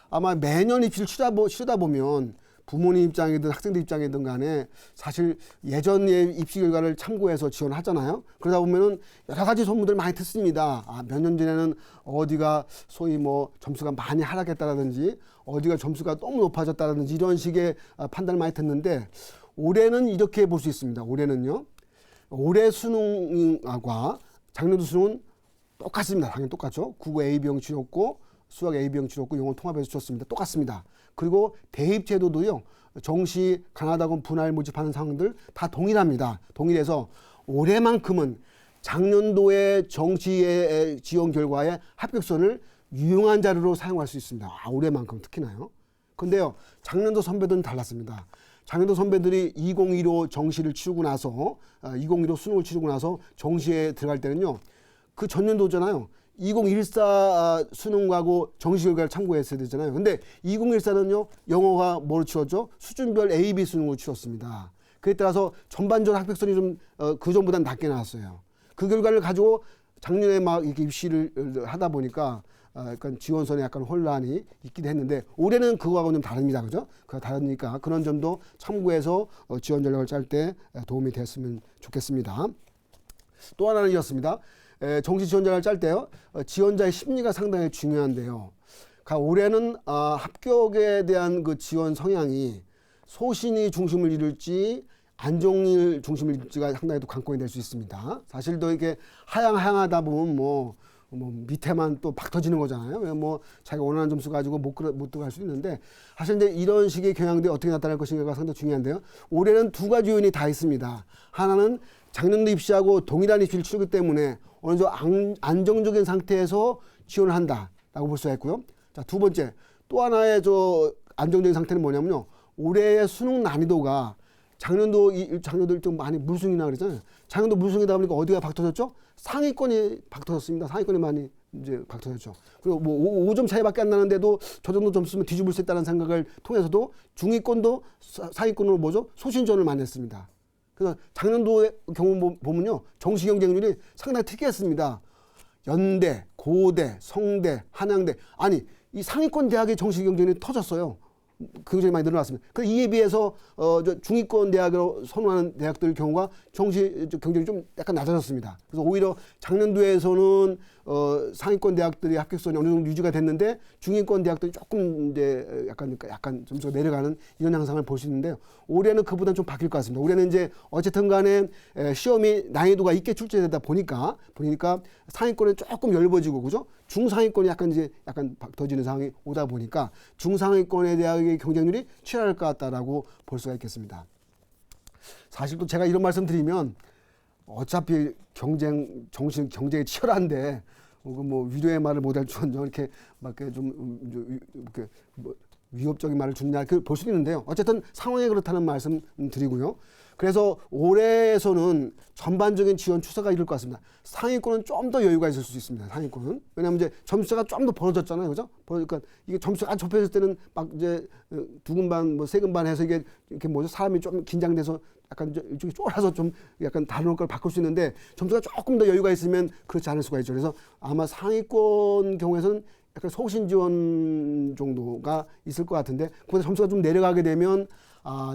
아마 매년 입시를 치르다 보면 부모님 입장이든 학생들 입장이든 간에 사실 예전의 입시 결과를 참고해서 지원하잖아요. 그러다 보면은 여러 가지 소문들 많이 듣습니다. 몇 년 전에는 어디가 소위 뭐 점수가 많이 하락했다라든지 어디가 점수가 너무 높아졌다라든지 이런 식의 판단을 많이 듣는데 올해는 이렇게 볼 수 있습니다. 올해는요. 올해 수능과 작년도 수능은 똑같습니다. 당연히 똑같죠. 국어 A비형 치렀고 수학 A비형 치렀고 영어 통합해서 치렀습니다. 똑같습니다. 그리고 대입 제도도요. 정시 가나다군 분할 모집하는 상황들 다 동일합니다. 동일해서 올해만큼은 작년도의 정시의 지원 결과의 합격선을 유용한 자료로 사용할 수 있습니다. 올해만큼 특히나요. 근데요. 작년도 선배들은 달랐습니다. 작년도 선배들이 2015 정시를 치르고 나서 2015 수능을 치르고 나서 정시에 들어갈 때는요. 그 전년도잖아요. 2014 수능하고 정시 결과를 참고했어야 되잖아요. 근데 2014는요. 영어가 뭐로 치렀죠? 수준별 A, B 수능으로 치렀습니다. 그에 따라서 전반적으로 합격선이 좀 그전보다는 낮게 나왔어요. 그 결과를 가지고 작년에 막 이렇게 입시를 하다 보니까 약간 지원선에 약간 혼란이 있기도 했는데 올해는 그거하고는 좀 다릅니다. 그죠? 그거 다르니까 그런 점도 참고해서 지원 전략을 짤 때 도움이 됐으면 좋겠습니다. 또 하나는 이렇습니다. 정시 지원자를 짤 때요. 지원자의 심리가 상당히 중요한데요. 그러니까 올해는 합격에 대한 그 지원 성향이 소신이 중심을 이룰지 안정일 중심을 이룰지가 상당히 또 관건이 될 수 있습니다. 사실 또 이렇게 하향하다 보면 뭐 밑에만 또 박 터지는 거잖아요. 뭐 자기가 원하는 점수 가지고 못 들어갈 수 있는데 사실 이제 이런 식의 경향들이 어떻게 나타날 것인가가 상당히 중요한데요. 올해는 두 가지 요인이 다 있습니다. 하나는 작년도 입시하고 동일한 입시를 치르기 때문에 어느 정도 안정적인 상태에서 지원을 한다라고 볼 수가 있고요. 자, 두 번째 또 하나의 안정적인 상태는 뭐냐면요. 올해의 수능 난이도가 작년도 좀 많이 물승이나 그랬잖아요. 작년도 물승이다 보니까 어디가 박 터졌죠? 상위권이 박 터졌습니다. 상위권이 많이 이제 박 터졌죠. 그리고 뭐 5점 차이밖에 안 나는데도 저 정도 점수면 뒤집을 수 있다는 생각을 통해서도 중위권도 상위권으로 소신전을 많이 했습니다. 그래서 작년도의 경우 보면요. 정시 경쟁률이 상당히 특이했습니다. 연대, 고대, 성대, 한양대 아니 이 상위권 대학의 정시 경쟁률이 터졌어요. 굉장히 많이 늘어났습니다. 그래서 이에 비해서 중위권 대학으로 선호하는 대학들 경우가 정시 경쟁이 좀 약간 낮아졌습니다. 그래서 오히려 작년도에서는 상위권 대학들의 합격선이 어느 정도 유지가 됐는데 중위권 대학들이 조금 이제 약간 점수가 내려가는 이런 양상을 볼 수 있는데요. 올해는 그보다는 좀 바뀔 것 같습니다. 올해는 이제 어쨌든 간에 시험이 난이도가 있게 출제되다 보니까 상위권에 조금 열버지고 그죠? 중상위권이 약간 터지는 상황이 오다 보니까 중상위권의 대학의 경쟁률이 치열할 것 같다라고 볼 수가 있겠습니다. 사실 또 제가 이런 말씀 드리면 어차피 경쟁이 치열한데 뭐 위로의 말을 못할 줄은 이렇게 막 좀 이렇게 뭐 위협적인 말을 듣냐 볼 수 있는데요. 어쨌든 상황이 그렇다는 말씀 드리고요. 그래서 올해에서는 전반적인 지원 추세가 이럴 것 같습니다. 상위권은 좀 더 여유가 있을 수 있습니다. 상위권은 왜냐하면 이제 점수가 좀 더 벌어졌잖아요, 그죠? 그러니까 이게 점수가 좁혀질 때는 막 이제 두 근반, 뭐 세 근반 해서 이게 이렇게 사람이 좀 긴장돼서 약간 이쪽이 쫄아서 좀 약간 다른 걸 바꿀 수 있는데 점수가 조금 더 여유가 있으면 그렇지 않을 수가 있죠. 그래서 아마 상위권 경우에서는 약간 소신 지원 정도가 있을 것 같은데 그보다 점수가 좀 내려가게 되면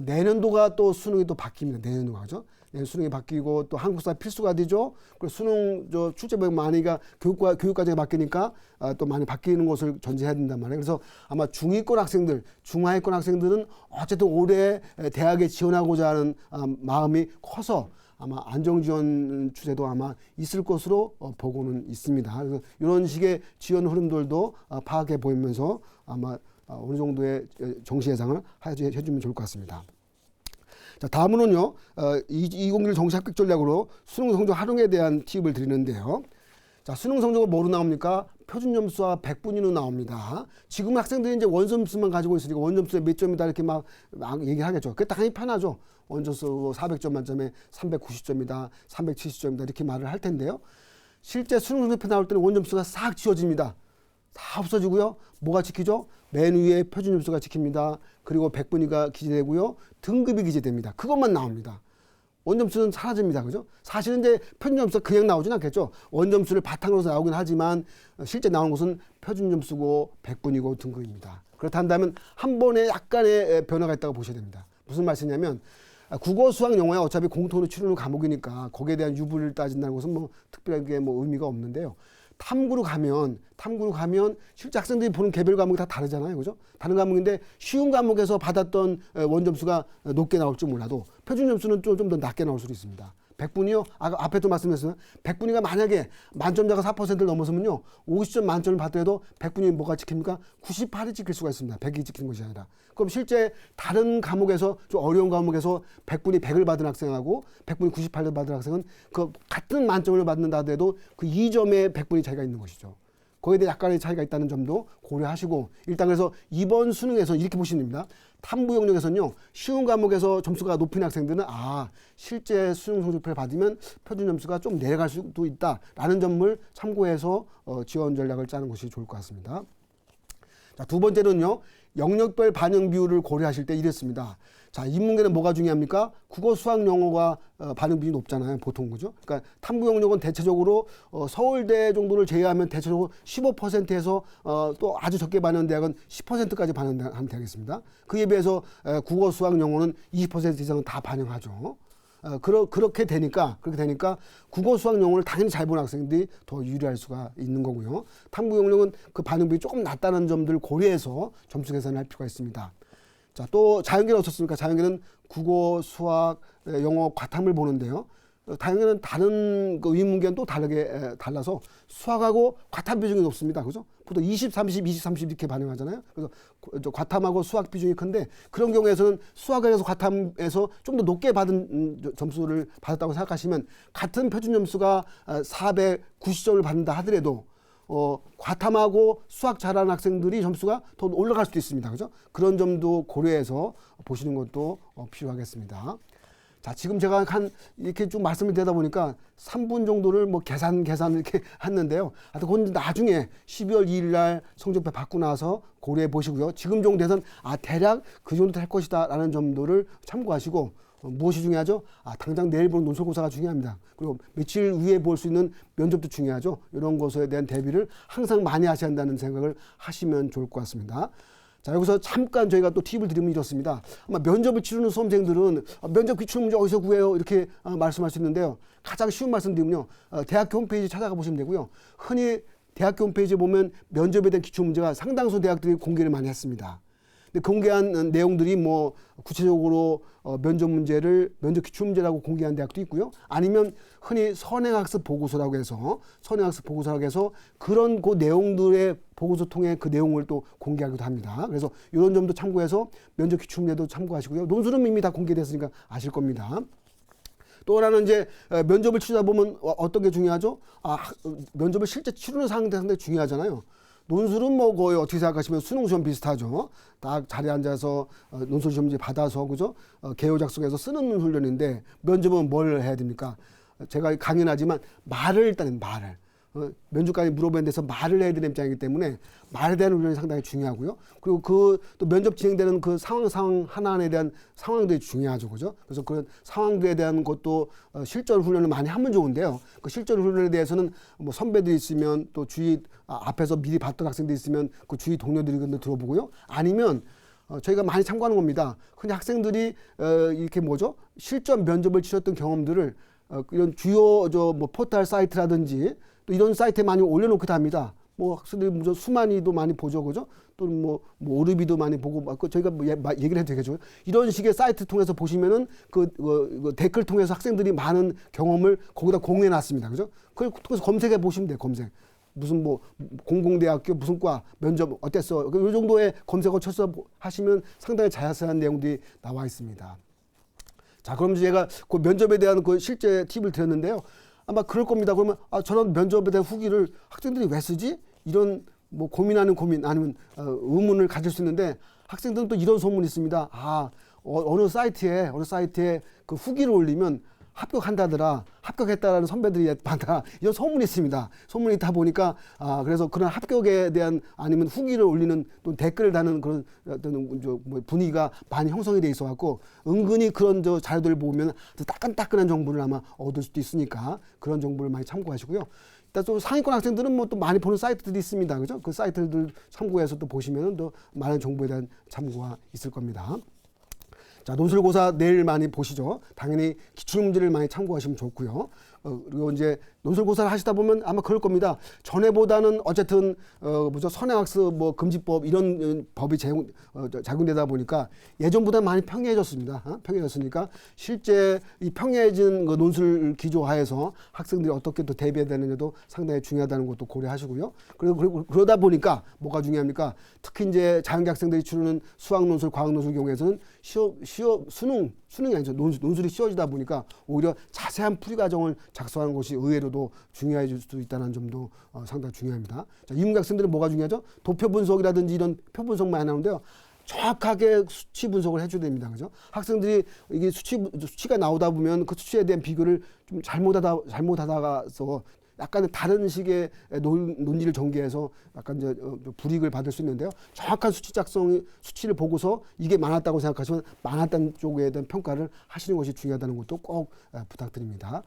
내년도가 또 수능이 또 바뀝니다. 내년도가 그죠? 수능이 바뀌고 또 한국사 필수가 되죠. 그리고 수능 출제별 많이가 교육과정이 바뀌니까 또 많이 바뀌는 것을 전제해야 된단 말이에요. 그래서 아마 중위권 학생들, 중하위권 학생들은 어쨌든 올해 대학에 지원하고자 하는 마음이 커서 아마 안정지원 추세도 아마 있을 것으로 보고는 있습니다. 그래서 이런 식의 지원 흐름들도 파악해 보이면서 아마 어느 정도의 정시 예상을 해주면 좋을 것 같습니다. 자, 다음으로는요, 2021 정시 합격 전략으로 수능 성적 활용에 대한 팁을 드리는데요. 자, 수능 성적은 뭐로 나옵니까? 표준 점수와 백분위로 나옵니다. 지금 학생들이 이제 원점수만 가지고 있으니까 원점수에 몇 점이다 이렇게 막 얘기하겠죠. 그게 당연히 편하죠. 원점수 400점 만점에 390점이다, 370점이다 이렇게 말을 할 텐데요. 실제 수능 성적표 나올 때는 원점수가 싹 지워집니다. 다 없어지고요. 뭐가 지키죠? 맨 위에 표준 점수가 지킵니다. 그리고 백분위가 기재되고요. 등급이 기재됩니다. 그것만 나옵니다. 원점수는 사라집니다. 그죠? 사실은 이제 표준 점수가 그냥 나오진 않겠죠. 원점수를 바탕으로 해서 나오긴 하지만 실제 나오는 것은 표준 점수고 백분위고 등급입니다. 그렇다 한다면 한 번에 약간의 변화가 있다고 보셔야 됩니다. 무슨 말씀이냐면 국어, 수학, 영어야 어차피 공통으로 치르는 과목이니까 거기에 대한 유불을 따진다는 것은 뭐 특별하게 뭐 의미가 없는데요. 탐구로 가면 실제 학생들이 보는 개별 과목이 다 다르잖아요. 그죠? 다른 과목인데 쉬운 과목에서 받았던 원점수가 높게 나올지 몰라도 표준 점수는 좀 더 낮게 나올 수도 있습니다. 백분위요? 앞에도 말씀드렸어요. 백분위가 만약에 만점자가 4%를 넘어서면요. 50점 만점을 받더라도 백분위 뭐가 지킵니까? 98이 지킬 수가 있습니다. 100이 지키는 것이 아니라. 그럼 실제 다른 과목에서 좀 어려운 과목에서 백분위 100을 받은 학생하고 백분위 98을 받은 학생은 그 같은 만점을 받는다 하더라도 그 2점의 백분위 차이가 있는 것이죠. 거기에 대해 약간의 차이가 있다는 점도 고려하시고 일단 그래서 이번 수능에서 이렇게 보시면 됩니다. 탐구 영역에서는요. 쉬운 과목에서 점수가 높은 학생들은 실제 수능 성적표를 받으면 표준 점수가 좀 내려갈 수도 있다라는 점을 참고해서 지원 전략을 짜는 것이 좋을 것 같습니다. 자, 두 번째는요. 영역별 반영 비율을 고려하실 때 이랬습니다. 자, 인문계는 뭐가 중요합니까? 국어, 수학, 영어가 반영 비율이 높잖아요. 보통 그죠? 그러니까 탐구 영역은 대체적으로 서울대 정도를 제외하면 대체적으로 15%에서 또 아주 적게 반영 대학은 10%까지 반영하면 되겠습니다. 그에 비해서 국어, 수학, 영어는 20% 이상은 다 반영하죠. 그렇게 되니까 국어, 수학, 영어를 당연히 잘 보는 학생들이 더 유리할 수가 있는 거고요. 탐구 영역은 그 반영비율이 조금 낮다는 점들을 고려해서 점수 계산을 할 필요가 있습니다. 자, 또 자연계는 어떻습니까? 자연계는 국어, 수학, 영어, 과탐을 보는데요. 다연계는 다른 그 인문계는 또 다르게 달라서 수학하고 과탐 비중이 높습니다. 그죠? 보통 20, 30, 20, 30 이렇게 반영하잖아요. 그래서 과탐하고 수학 비중이 큰데 그런 경우에서는 수학에서 과탐에서 좀 더 높게 받은 점수를 받았다고 생각하시면 같은 표준 점수가 490점을 받는다 하더라도 과탐하고 수학 잘하는 학생들이 점수가 더 올라갈 수도 있습니다. 그죠? 그런 점도 고려해서 보시는 것도 필요하겠습니다. 자, 지금 제가 이렇게 좀 말씀을 드리다 보니까 3분 정도를 뭐 계산 이렇게 했는데요. 하여튼 그건 나중에 12월 2일 날 성적표 받고 나서 고려해 보시고요. 지금 정도 돼선 대략 그 정도 될 것이다 라는 점들을 참고하시고 무엇이 중요하죠? 당장 내일 보는 논술고사가 중요합니다. 그리고 며칠 후에 볼 수 있는 면접도 중요하죠. 이런 것에 대한 대비를 항상 많이 하셔야 한다는 생각을 하시면 좋을 것 같습니다. 자, 여기서 잠깐 저희가 또 팁을 드리면 이렇습니다. 아마 면접을 치르는 수험생들은 면접 기출 문제 어디서 구해요? 이렇게 말씀할 수 있는데요. 가장 쉬운 말씀 드리면요. 대학교 홈페이지 찾아가 보시면 되고요. 흔히 대학교 홈페이지에 보면 면접에 대한 기출 문제가 상당수 대학들이 공개를 많이 했습니다. 근데 공개한 내용들이 뭐 구체적으로 면접 기출 문제라고 공개한 대학도 있고요. 아니면 흔히 선행학습 보고서라고 해서 그런 그 내용들의 보고서 통해 그 내용을 또 공개하기도 합니다. 그래서 이런 점도 참고해서 면접 기출 문제도 참고하시고요. 논술은 이미 다 공개됐으니까 아실 겁니다. 또 하나는 이제 면접을 치르다 보면 어떤 게 중요하죠? 면접을 실제 치르는 상황이 중요하잖아요. 논술은 뭐 거의 어떻게 생각하시면 수능 시험 비슷하죠. 딱 자리에 앉아서 논술 시험지 받아서 그죠? 개요 작성해서 쓰는 훈련인데 면접은 뭘 해야 됩니까? 제가 강연하지만 말을 면접관이 물어보는 데서 말을 해야 되는 입장이기 때문에 말에 대한 훈련이 상당히 중요하고요. 그리고 또 면접 진행되는 그 상황 하나하나에 대한 상황들이 중요하죠. 그죠? 그래서 그런 상황들에 대한 것도 실전 훈련을 많이 하면 좋은데요. 그 실전 훈련에 대해서는 뭐 선배들이 있으면 또 주위 앞에서 미리 봤던 학생들이 있으면 그 주위 동료들이 들어보고요. 아니면 저희가 많이 참고하는 겁니다. 흔히 학생들이 이렇게 실전 면접을 치렀던 경험들을 이런 주요 뭐 포털 사이트라든지 또 이런 사이트에 많이 올려놓기도 합니다. 뭐 학생들이 수만이도 많이 보죠, 그죠? 또는 뭐 오르비도 많이 보고, 저희가 뭐 얘기를 해도 되겠죠. 이런 식의 사이트 통해서 보시면은 그 댓글 통해서 학생들이 많은 경험을 거기다 공유해놨습니다, 그죠? 그걸 통해서 검색해 보시면 돼요, 검색. 무슨 뭐 공공대학교 무슨 과 면접 어땠어? 이 정도의 검색어 쳐서 하시면 상당히 자세한 내용들이 나와 있습니다. 자, 그럼 제가 그 면접에 대한 그 실제 팁을 드렸는데요. 아마 그럴 겁니다. 그러면 저런 면접에 대한 후기를 학생들이 왜 쓰지? 이런 뭐 고민하는 고민 아니면 의문을 가질 수 있는데 학생들은 또 이런 소문이 있습니다. 어느 사이트에 그 후기를 올리면 합격한다더라, 합격했다라는 선배들이 많다, 이런 소문이 있습니다. 소문이 있다 보니까 그래서 그런 합격에 대한 아니면 후기를 올리는 또 댓글을 다는 그런 어떤 분위기가 많이 형성이 돼 있어갖고 은근히 그런 자료들을 보면 따끈따끈한 정보를 아마 얻을 수도 있으니까 그런 정보를 많이 참고하시고요. 일단 또 상위권 학생들은 뭐 또 많이 보는 사이트들이 있습니다, 그죠? 그 사이트들 참고해서 또 보시면은 또 많은 정보에 대한 참고가 있을 겁니다. 자, 논술고사 내일 많이 보시죠. 당연히 기출문제를 많이 참고하시면 좋고요. 그리고 이제 논술고사를 하시다 보면 아마 그럴 겁니다. 전에보다는 어쨌든 선행학습 뭐 금지법 이런 법이 적용되다 보니까 예전보다 많이 평이해졌습니다. 평이해졌으니까 실제 이 평이해진 그 논술 기조하에서 학생들이 어떻게 또 대비해야 되느냐도 상당히 중요하다는 것도 고려하시고요. 그리고 그러다 보니까 뭐가 중요합니까? 특히 이제 자연계 학생들이 치르는 수학 논술, 과학 논술 경우에서는 수능이 아니죠. 논술이 쉬워지다 보니까 오히려 자세한 풀이 과정을 작성하는 것이 의외로도 중요해질 수도 있다는 점도 상당히 중요합니다. 자, 이문계 학생들은 뭐가 중요하죠? 도표 분석이라든지 이런 표 분석 많이 나오는데요. 정확하게 수치 분석을 해줘야 됩니다. 그죠? 학생들이 이게 수치가 나오다 보면 그 수치에 대한 비교를 좀 잘못하다가서 약간 다른 식의 논리를 전개해서 약간 이제 불이익을 받을 수 있는데요. 정확한 수치를 보고서 이게 많았다고 생각하시면 많았다는 쪽에 대한 평가를 하시는 것이 중요하다는 것도 꼭 부탁드립니다.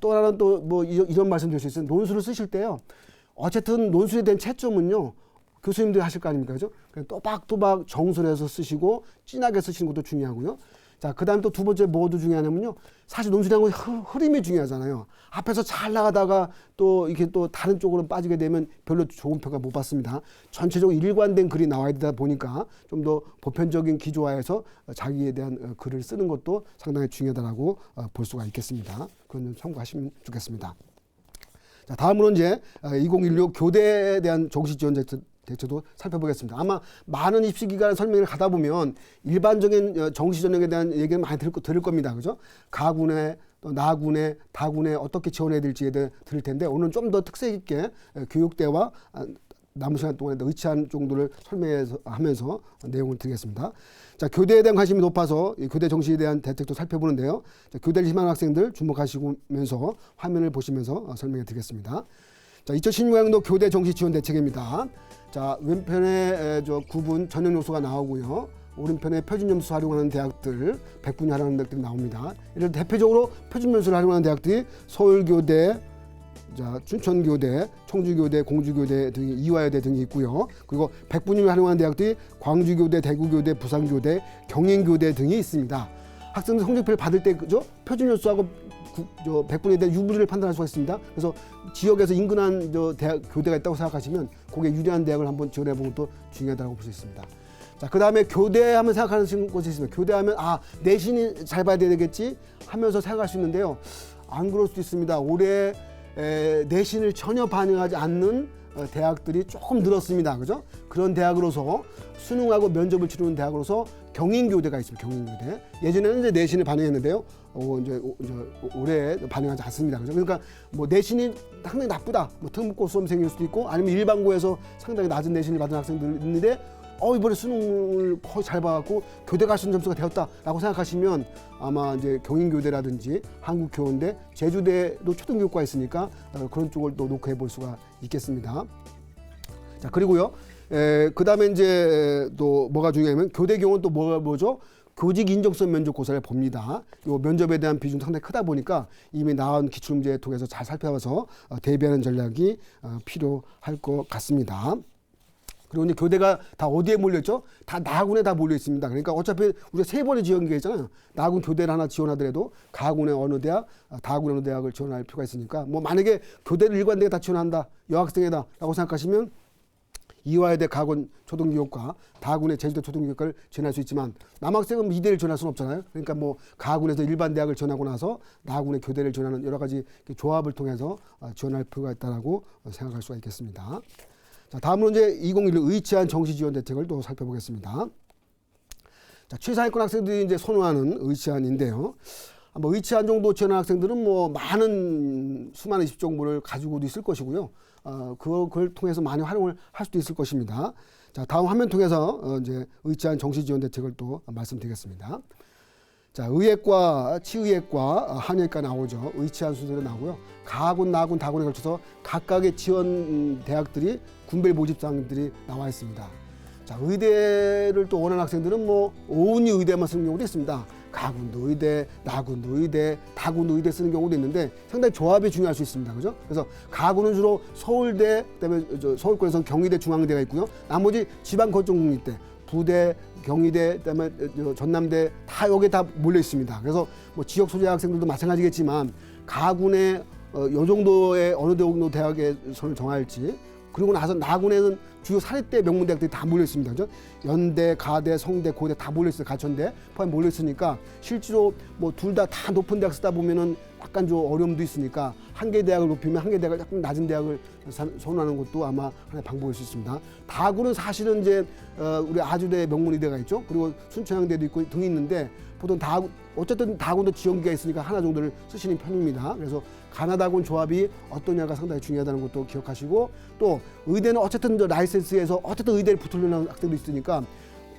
또 하나는 또 뭐 이런 말씀 드릴 수 있어요. 논술을 쓰실 때요. 어쨌든 논술에 대한 채점은요. 교수님들이 하실 거 아닙니까? 그죠? 또박또박 정술해서 쓰시고 진하게 쓰시는 것도 중요하고요. 자, 그 다음에 또 두 번째 뭐도 중요하냐면요. 사실 논술이라는 건 흐름이 중요하잖아요. 앞에서 잘 나가다가 또 이렇게 또 다른 쪽으로 빠지게 되면 별로 좋은 평가 못 받습니다. 전체적으로 일관된 글이 나와야 되다 보니까 좀 더 보편적인 기조화해서 자기에 대한 글을 쓰는 것도 상당히 중요하다고 볼 수가 있겠습니다. 그건 좀 참고하시면 좋겠습니다. 자, 다음으로 이제 2016 교대에 대한 정시 지원 대체도 살펴보겠습니다. 아마 많은 입시기관 설명을 가다 보면 일반적인 정시 전형에 대한 얘기를 많이 들을 겁니다. 그죠? 가군에, 또 나군에, 다군에 어떻게 지원해야 될지에 대해 들을 텐데 오늘은 좀 더 특색 있게 교육대와 남은 시간 동안에 의치한 정도를 설명하면서 내용을 드리겠습니다. 자, 교대에 대한 관심이 높아서 이 교대 정시에 대한 대책도 살펴보는데요. 자, 교대를 희망하는 학생들 주목하시면서 화면을 보시면서 설명해 드리겠습니다. 자, 2016학년도 교대 정시 지원 대책입니다. 자, 왼편에 9분 전형 요소가 나오고요. 오른편에 표준 점수 활용하는 대학들, 100분위 활용하는 대학들이 나옵니다. 이를 대표적으로 표준 점수를 활용하는 대학들이 서울교대, 자, 춘천교대, 청주교대, 공주교대 등이 이화여대 등이 있고요. 그리고 100분위를 활용하는 대학들이 광주교대, 대구교대, 부산교대, 경인교대 등이 있습니다. 학생들 성적표를 받을 때 그죠? 표준 점수하고 100분위에 대한 유불리를 판단할 수가 있습니다. 그래서 지역에서 인근한 교대가 있다고 생각하시면 거기에 유리한 대학을 한번 지원해 보는 것도 중요하다고 볼 수 있습니다. 자, 그 다음에 교대하면 생각하는 것이 있습니다. 교대하면 내신이 잘 봐야 되겠지 하면서 생각할 수 있는데요. 안 그럴 수도 있습니다. 올해 내신을 전혀 반영하지 않는 대학들이 조금 늘었습니다. 그죠? 그런 대학으로서 수능하고 면접을 치르는 대학으로서 경인교대가 있습니다. 경인교대. 예전에는 이제 내신을 반영했는데요. 이제 올해 반영하지 않습니다. 그죠? 그러니까 뭐 내신이 상당히 나쁘다. 뭐 특목고 수험생일 수도 있고 아니면 일반고에서 상당히 낮은 내신을 받은 학생들이 있는데 이번에 수능을 거의 잘 봐갖고 교대 갈 수 있는 점수가 되었다라고 생각하시면 아마 이제 경인교대라든지 한국교원대, 제주대도 초등교육과 있으니까 그런 쪽을 또 놓고 해볼 수가 있겠습니다. 자, 그리고요. 그 다음에 이제 또 뭐가 중요하면 교대 경우는 또 뭐죠? 교직 인정성 면접고사를 봅니다. 이 면접에 대한 비중이 상당히 크다 보니까 이미 나온 기출문제를 통해서 잘 살펴봐서 대비하는 전략이 필요할 것 같습니다. 그리고 이제 교대가 다 어디에 몰렸죠? 다 나군에 다 몰려 있습니다. 그러니까 어차피 우리가 3번의 지원기가 있잖아요. 나군 교대를 하나 지원하더라도 가군의 어느 대학, 다군의 어느 대학을 지원할 필요가 있으니까 뭐 만약에 교대를 일관되게 다 지원한다, 여학생이다라고 생각하시면 이화여대 가군 초등교육과 다군의 제주도 초등교육과를 지원할 수 있지만 남학생은 이대를 지원할 수는 없잖아요. 그러니까 뭐 가군에서 일반 대학을 지원하고 나서 나군의 교대를 지원하는 여러 가지 조합을 통해서 지원할 필요가 있다라고 생각할 수가 있겠습니다. 자, 다음으로 이제 2016 의치한 정시 지원 대책을 또 살펴보겠습니다. 자, 최상위권 학생들이 이제 선호하는 의치안인데요. 뭐 의치안 정도 지원한 학생들은 뭐 많은 수많은 입시 정보를 가지고도 있을 것이고요. 그걸 통해서 많이 활용을 할 수도 있을 것입니다. 자, 다음 화면 통해서 이제 의치안 정시 지원 대책을 또 말씀드리겠습니다. 자, 의예과, 치의예과, 한의예과 나오죠. 의치안 순서로 나오고요. 가군, 나군, 다군에 걸쳐서 각각의 지원 대학들이 군별 모집사항들이 나와 있습니다. 자, 의대를 또 원하는 학생들은 뭐 오은이 의대만 쓰는 경우도 있습니다. 가군도 의대, 나군도 의대, 다군도 의대 쓰는 경우도 있는데 상당히 조합이 중요할 수 있습니다. 그죠? 그래서 가군은 주로 서울대, 그다음에 서울권에서는 경희대, 중앙대가 있고요. 나머지 지방 거점국립대, 부대, 경희대, 그다음에 전남대 다 여기에 다 몰려 있습니다. 그래서 뭐 지역 소재 학생들도 마찬가지겠지만 가군의 요 정도의 어느 정도 대학에 선을 정할지, 그리고 나서 나군에는 주요 사립대 명문대학들이 다 몰려 있습니다. 그죠? 연대, 가대, 성대, 고대 다 몰려 있어요. 가천대 포함 몰려 있으니까 실제로 뭐 둘 다 높은 대학 쓰다 보면은 약간 좀 어려움도 있으니까 한 개 대학을 높이면 한 개 대학을 약간 낮은 대학을 선호하는 것도 아마 하나의 방법일 수 있습니다. 다군은 사실은 이제 우리 아주대 명문의대가 있죠. 그리고 순천향대도 있고 등이 있는데 보통 어쨌든 다군도 지원기가 있으니까 하나 정도를 쓰시는 편입니다. 그래서 가나다군 조합이 어떠냐가 상당히 중요하다는 것도 기억하시고, 또 의대는 어쨌든 라이센스에서 어쨌든 의대를 붙으려는 학생도 있으니까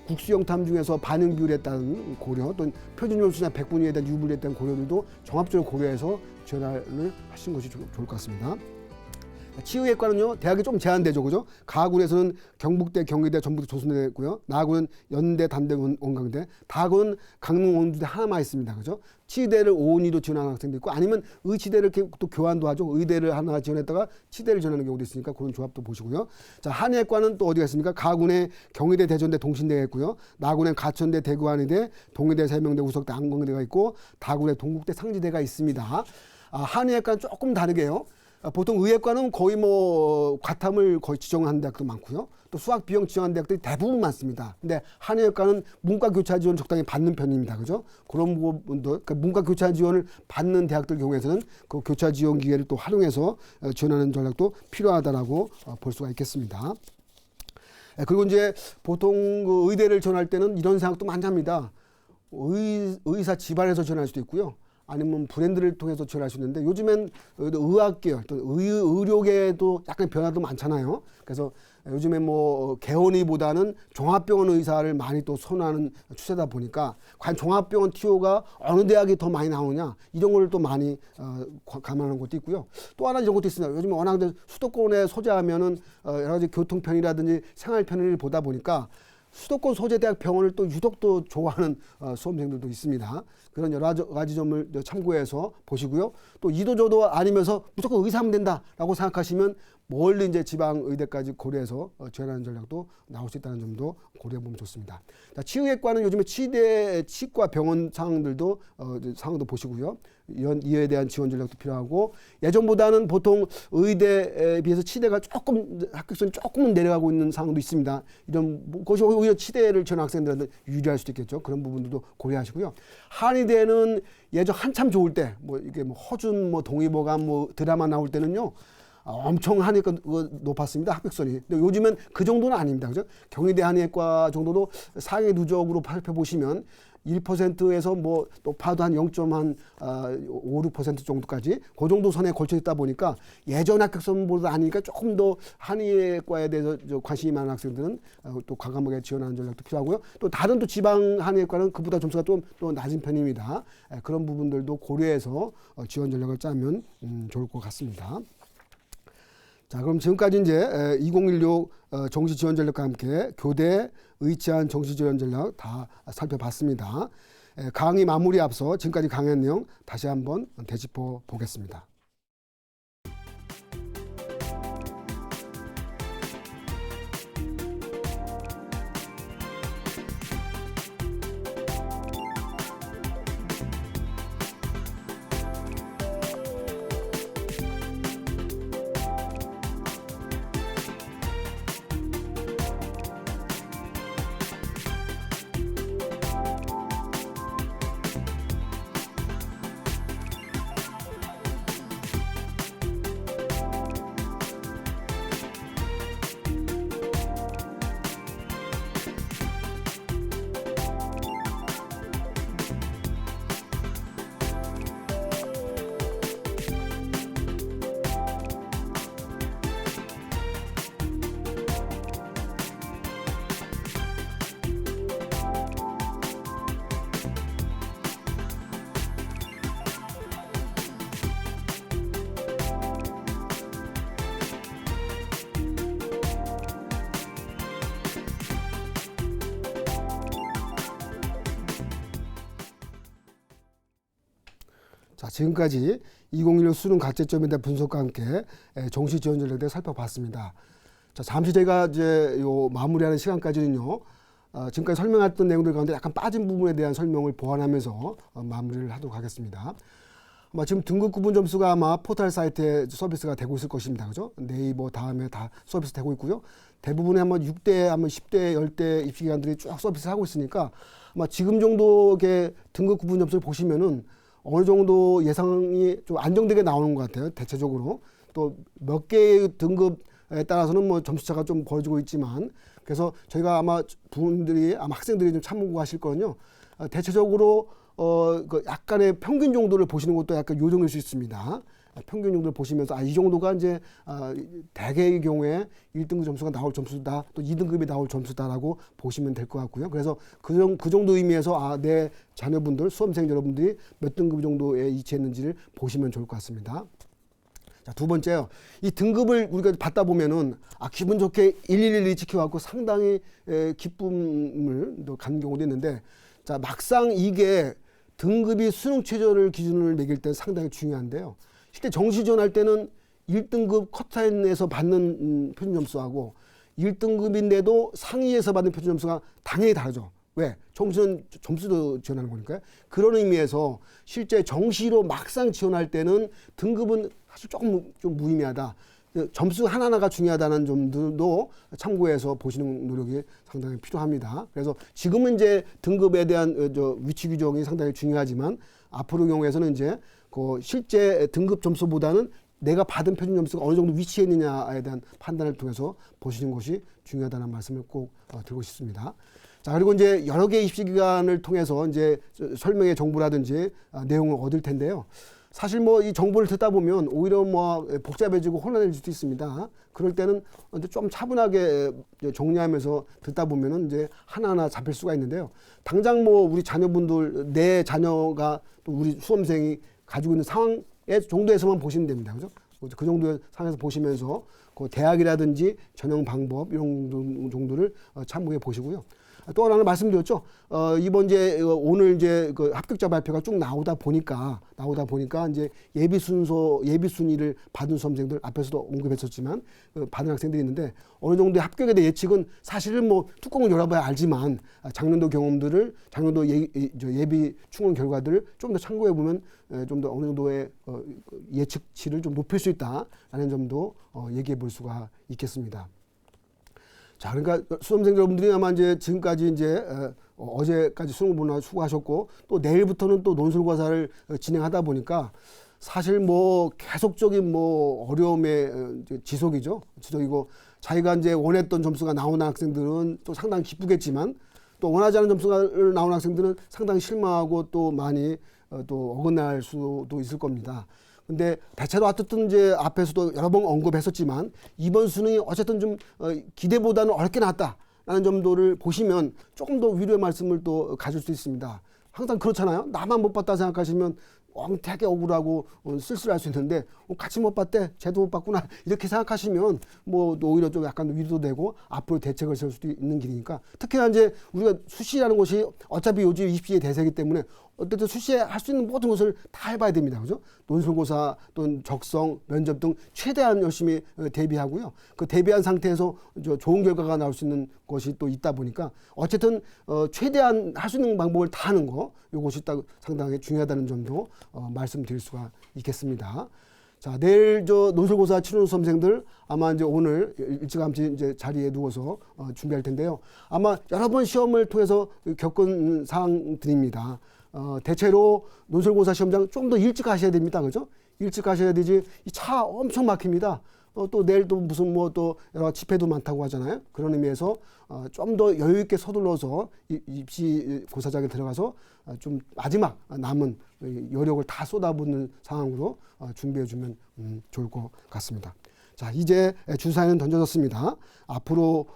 국수영탐 중에서 반영 비율에 따른 고려, 또 표준 점수나 백분위에 대한 유불에 대한 고려들도 종합적으로 고려해서 지원을 하신 것이 좋을 것 같습니다. 치의예과는요, 대학이 좀 제한되죠, 그죠? 가군에서는 경북대, 경희대, 전북대, 조선대 있고요. 나군은 연대, 단대, 원광대, 다군은 강릉, 원주대 하나만 있습니다, 그죠? 치대를 오은이로 지원하는 학생도 있고, 아니면 의치대를 이렇게 또 교환도 하죠. 의대를 하나 지원했다가 치대를 지원하는 경우도 있으니까 그런 조합도 보시고요. 자, 한의예과는 또 어디가 있습니까? 가군에 경희대, 대전대, 동신대가 있고요. 나군에 가천대, 대구한의대, 동의대, 세명대, 우석대, 안광대가 있고, 다군에 동국대, 상지대가 있습니다. 한의예과는 조금 다르게요. 보통 의예과는 거의 뭐 과탐을 거의 지정한 대학도 많고요. 또 수학 비용 지정한 대학들이 대부분 많습니다. 근데 한의예과는 문과 교차 지원 적당히 받는 편입니다. 그죠? 그런 부분도, 그러니까 문과 교차 지원을 받는 대학들 경우에서는 그 교차 지원 기회를 또 활용해서 지원하는 전략도 필요하다라고 볼 수가 있겠습니다. 그리고 이제 보통 그 의대를 지원할 때는 이런 생각도 많이 합니다. 의사 집안에서 지원할 수도 있고요. 아니면 브랜드를 통해서 지원할 수 있는데, 요즘엔 의학계열, 또 의료계에도 약간 변화도 많잖아요. 그래서 요즘에 뭐 개원의보다는 종합병원 의사를 많이 또 선호하는 추세다 보니까 과연 종합병원 TO가 어느 대학이 더 많이 나오냐, 이런 걸 또 많이 감안하는 것도 있고요. 또 하나 이런 것도 있습니다. 요즘 워낙 수도권에 소재하면은 여러 가지 교통편이라든지 생활편을 보다 보니까 수도권 소재 대학 병원을 또 유독 또 좋아하는 수험생들도 있습니다. 그런 여러 가지 점을 참고해서 보시고요. 또 이도저도 아니면서 무조건 의사하면 된다라고 생각하시면 멀리 이제 지방 의대까지 고려해서 지원하는 전략도 나올 수 있다는 점도 고려해 보면 좋습니다. 자, 치의예과는 요즘에 치과 병원 상황들도 상황도 보시고요. 이에 대한 지원 전략도 필요하고, 예전보다는 보통 의대에 비해서 치대가 조금 합격선이 조금은 내려가고 있는 상황도 있습니다. 이런 것이 오히려 치대를 지원하는 학생들한테 유리할 수도 있겠죠. 그런 부분들도 고려하시고요. 한의대는 예전 한참 좋을 때, 뭐 이게 뭐 허준, 뭐 동의보감, 뭐 드라마 나올 때는요, 엄청 한의과 높았습니다, 합격선이. 근데 요즘은 그 정도는 아닙니다. 그죠? 경희대 한의과 정도도 상위 누적으로 살펴보시면 1%에서 뭐 높아도 한 0.5, 6% 정도까지 그 정도 선에 걸쳐 있다 보니까 예전 합격선보다 아니니까 조금 더 한의과에 대해서 관심이 많은 학생들은 또 과감하게 지원하는 전략도 필요하고요. 또 다른 또 지방 한의과는 그보다 점수가 좀 또 낮은 편입니다. 그런 부분들도 고려해서 지원 전략을 짜면 좋을 것 같습니다. 자, 그럼 지금까지 이제 2016 정시 지원 전략과 함께 교대 의치안 정시 지원 전략 다 살펴봤습니다. 강의 마무리 앞서 지금까지 강의한 내용 다시 한번 되짚어 보겠습니다. 자, 지금까지 2016 수능 가채점에 대한 분석과 함께 정시 지원 전략에 대해 살펴봤습니다. 자, 잠시 저희가 이제 요 마무리하는 시간까지는요. 지금까지 설명했던 내용들 가운데 약간 빠진 부분에 대한 설명을 보완하면서 마무리를 하도록 하겠습니다. 아마 지금 등급 구분 점수가 아마 포털 사이트에 서비스가 되고 있을 것입니다. 그죠? 네이버 다음에 다 서비스 되고 있고요. 대부분의 한번 6대, 한번 10대, 10대 입시기관들이 쭉 서비스 하고 있으니까 아마 지금 정도의 등급 구분 점수를 보시면은 어느 정도 예상이 좀 안정되게 나오는 것 같아요. 대체적으로. 또 몇 개의 등급에 따라서는 뭐 점수차가 좀 벌어지고 있지만 그래서 저희가 아마 학생들이 좀 참고하실 거는요. 대체적으로 그 약간의 평균 정도를 보시는 것도 약간 요령일 수 있습니다. 평균 정도를 보시면서 이 정도가 이제 대개의 경우에 1등급 점수가 나올 점수다, 또 2등급이 나올 점수다라고 보시면 될 것 같고요. 그래서 그 정도 의미에서 내 자녀분들, 수험생 여러분들이 몇 등급 정도에 위치했는지를 보시면 좋을 것 같습니다. 자, 두 번째요. 이 등급을 우리가 받다 보면은 기분 좋게 111이 지켜갖고 상당히 기쁨을 갖는 경우도 있는데, 자, 막상 이게 등급이 수능 최저를 기준을 매길 때 상당히 중요한데요. 실제 정시 지원할 때는 1등급 컷라인에서 받는 표준 점수하고 1등급인데도 상위에서 받는 표준 점수가 당연히 다르죠. 왜? 정시는 점수도 지원하는 거니까요. 그런 의미에서 실제 정시로 막상 지원할 때는 등급은 사실 조금 좀 무의미하다. 점수 하나하나가 중요하다는 점들도 참고해서 보시는 노력이 상당히 필요합니다. 그래서 지금은 이제 등급에 대한 위치 규정이 상당히 중요하지만 앞으로 경우에서는 이제 그 실제 등급 점수보다는 내가 받은 표준 점수가 어느 정도 위치해 있느냐에 대한 판단을 통해서 보시는 것이 중요하다는 말씀을 꼭 드리고 싶습니다. 자, 그리고 이제 여러 개의 입시기관을 통해서 이제 설명의 정보라든지 내용을 얻을 텐데요. 사실 뭐 이 정보를 듣다 보면 오히려 뭐 복잡해지고 혼란해질 수도 있습니다. 그럴 때는 좀 차분하게 정리하면서 듣다 보면은 이제 하나하나 잡힐 수가 있는데요. 당장 뭐 우리 자녀분들, 내 자녀가 또 우리 수험생이 가지고 있는 상황의 정도에서만 보시면 됩니다. 그죠? 그 정도의 상황에서 보시면서 그 대학이라든지 전형 방법 이런 정도를 참고해 보시고요. 또 하나는 말씀드렸죠. 이번 이제 오늘 이제 그 합격자 발표가 쭉 나오다 보니까 이제 예비 순위를 받은 수험생들 앞에서도 언급했었지만 받은 학생들이 있는데 어느 정도의 합격에 대한 예측은 사실은 뭐 뚜껑을 열어봐야 알지만 작년도 경험들을 작년도 예비 충원 결과들을 좀 더 참고해 보면 좀 더 어느 정도의 예측치를 좀 높일 수 있다라는 점도 얘기해 볼 수가 있겠습니다. 자, 그러니까 수험생 여러분들이 아마 이제 지금까지 이제 어제까지 수능 보느라 수고하셨고 또 내일부터는 또 논술고사를 진행하다 보니까 사실 뭐 계속적인 뭐 어려움의 지속이죠. 지속이고 자기가 이제 원했던 점수가 나오는 학생들은 또 상당히 기쁘겠지만 또 원하지 않은 점수가 나오는 학생들은 상당히 실망하고 또 많이 또 어긋날 수도 있을 겁니다. 근데 대체로 어쨌든 이제 앞에서도 여러 번 언급했었지만 이번 수능이 어쨌든 좀 기대보다는 어렵게 나왔다라는 점도를 보시면 조금 더 위로의 말씀을 또 가질 수 있습니다. 항상 그렇잖아요. 나만 못 봤다 생각하시면 되게 억울하고 쓸쓸할 수 있는데 같이 못 봤대, 쟤도 못 봤구나 이렇게 생각하시면 뭐 오히려 좀 약간 위로도 되고 앞으로 대책을 세울 수도 있는 길이니까 특히나 이제 우리가 수시라는 것이 어차피 요즘 입시의 대세이기 때문에 어쨌든 수시에 할 수 있는 모든 것을 다 해봐야 됩니다. 그죠? 논술고사 또는 적성, 면접 등 최대한 열심히 대비하고요. 그 대비한 상태에서 좋은 결과가 나올 수 있는 것이 또 있다 보니까 어쨌든 최대한 할 수 있는 방법을 다 하는 거 이것이 딱 상당히 중요하다는 점도 말씀드릴 수가 있겠습니다. 자, 내일 논술고사 치르는 수험생들 아마 이제 오늘 일찌감치 이제 자리에 누워서 준비할 텐데요. 아마 여러 번 시험을 통해서 겪은 사항들입니다. 대체로 논술고사 시험장 좀 더 일찍 가셔야 됩니다. 그죠? 일찍 가셔야 되지. 이 차 엄청 막힙니다. 또 내일 또 무슨 뭐 또 여러 집회도 많다고 하잖아요. 그런 의미에서 좀 더 여유 있게 서둘러서 입시 고사장에 들어가서 좀 마지막 남은 여력을 다 쏟아붓는 상황으로 준비해 주면 좋을 것 같습니다. 자, 이제 주사위는 던져졌습니다. 앞으로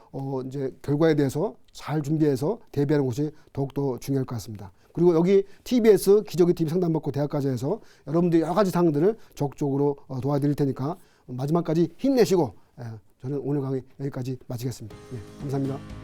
이제 결과에 대해서 잘 준비해서 대비하는 것이 더욱더 중요할 것 같습니다. 그리고 여기 TBS 기저귀 TV 상담받고 대학까지 해서 여러분들이 여러 가지 사항들을 적극적으로 도와드릴 테니까 마지막까지 힘내시고 저는 오늘 강의 여기까지 마치겠습니다. 네, 감사합니다.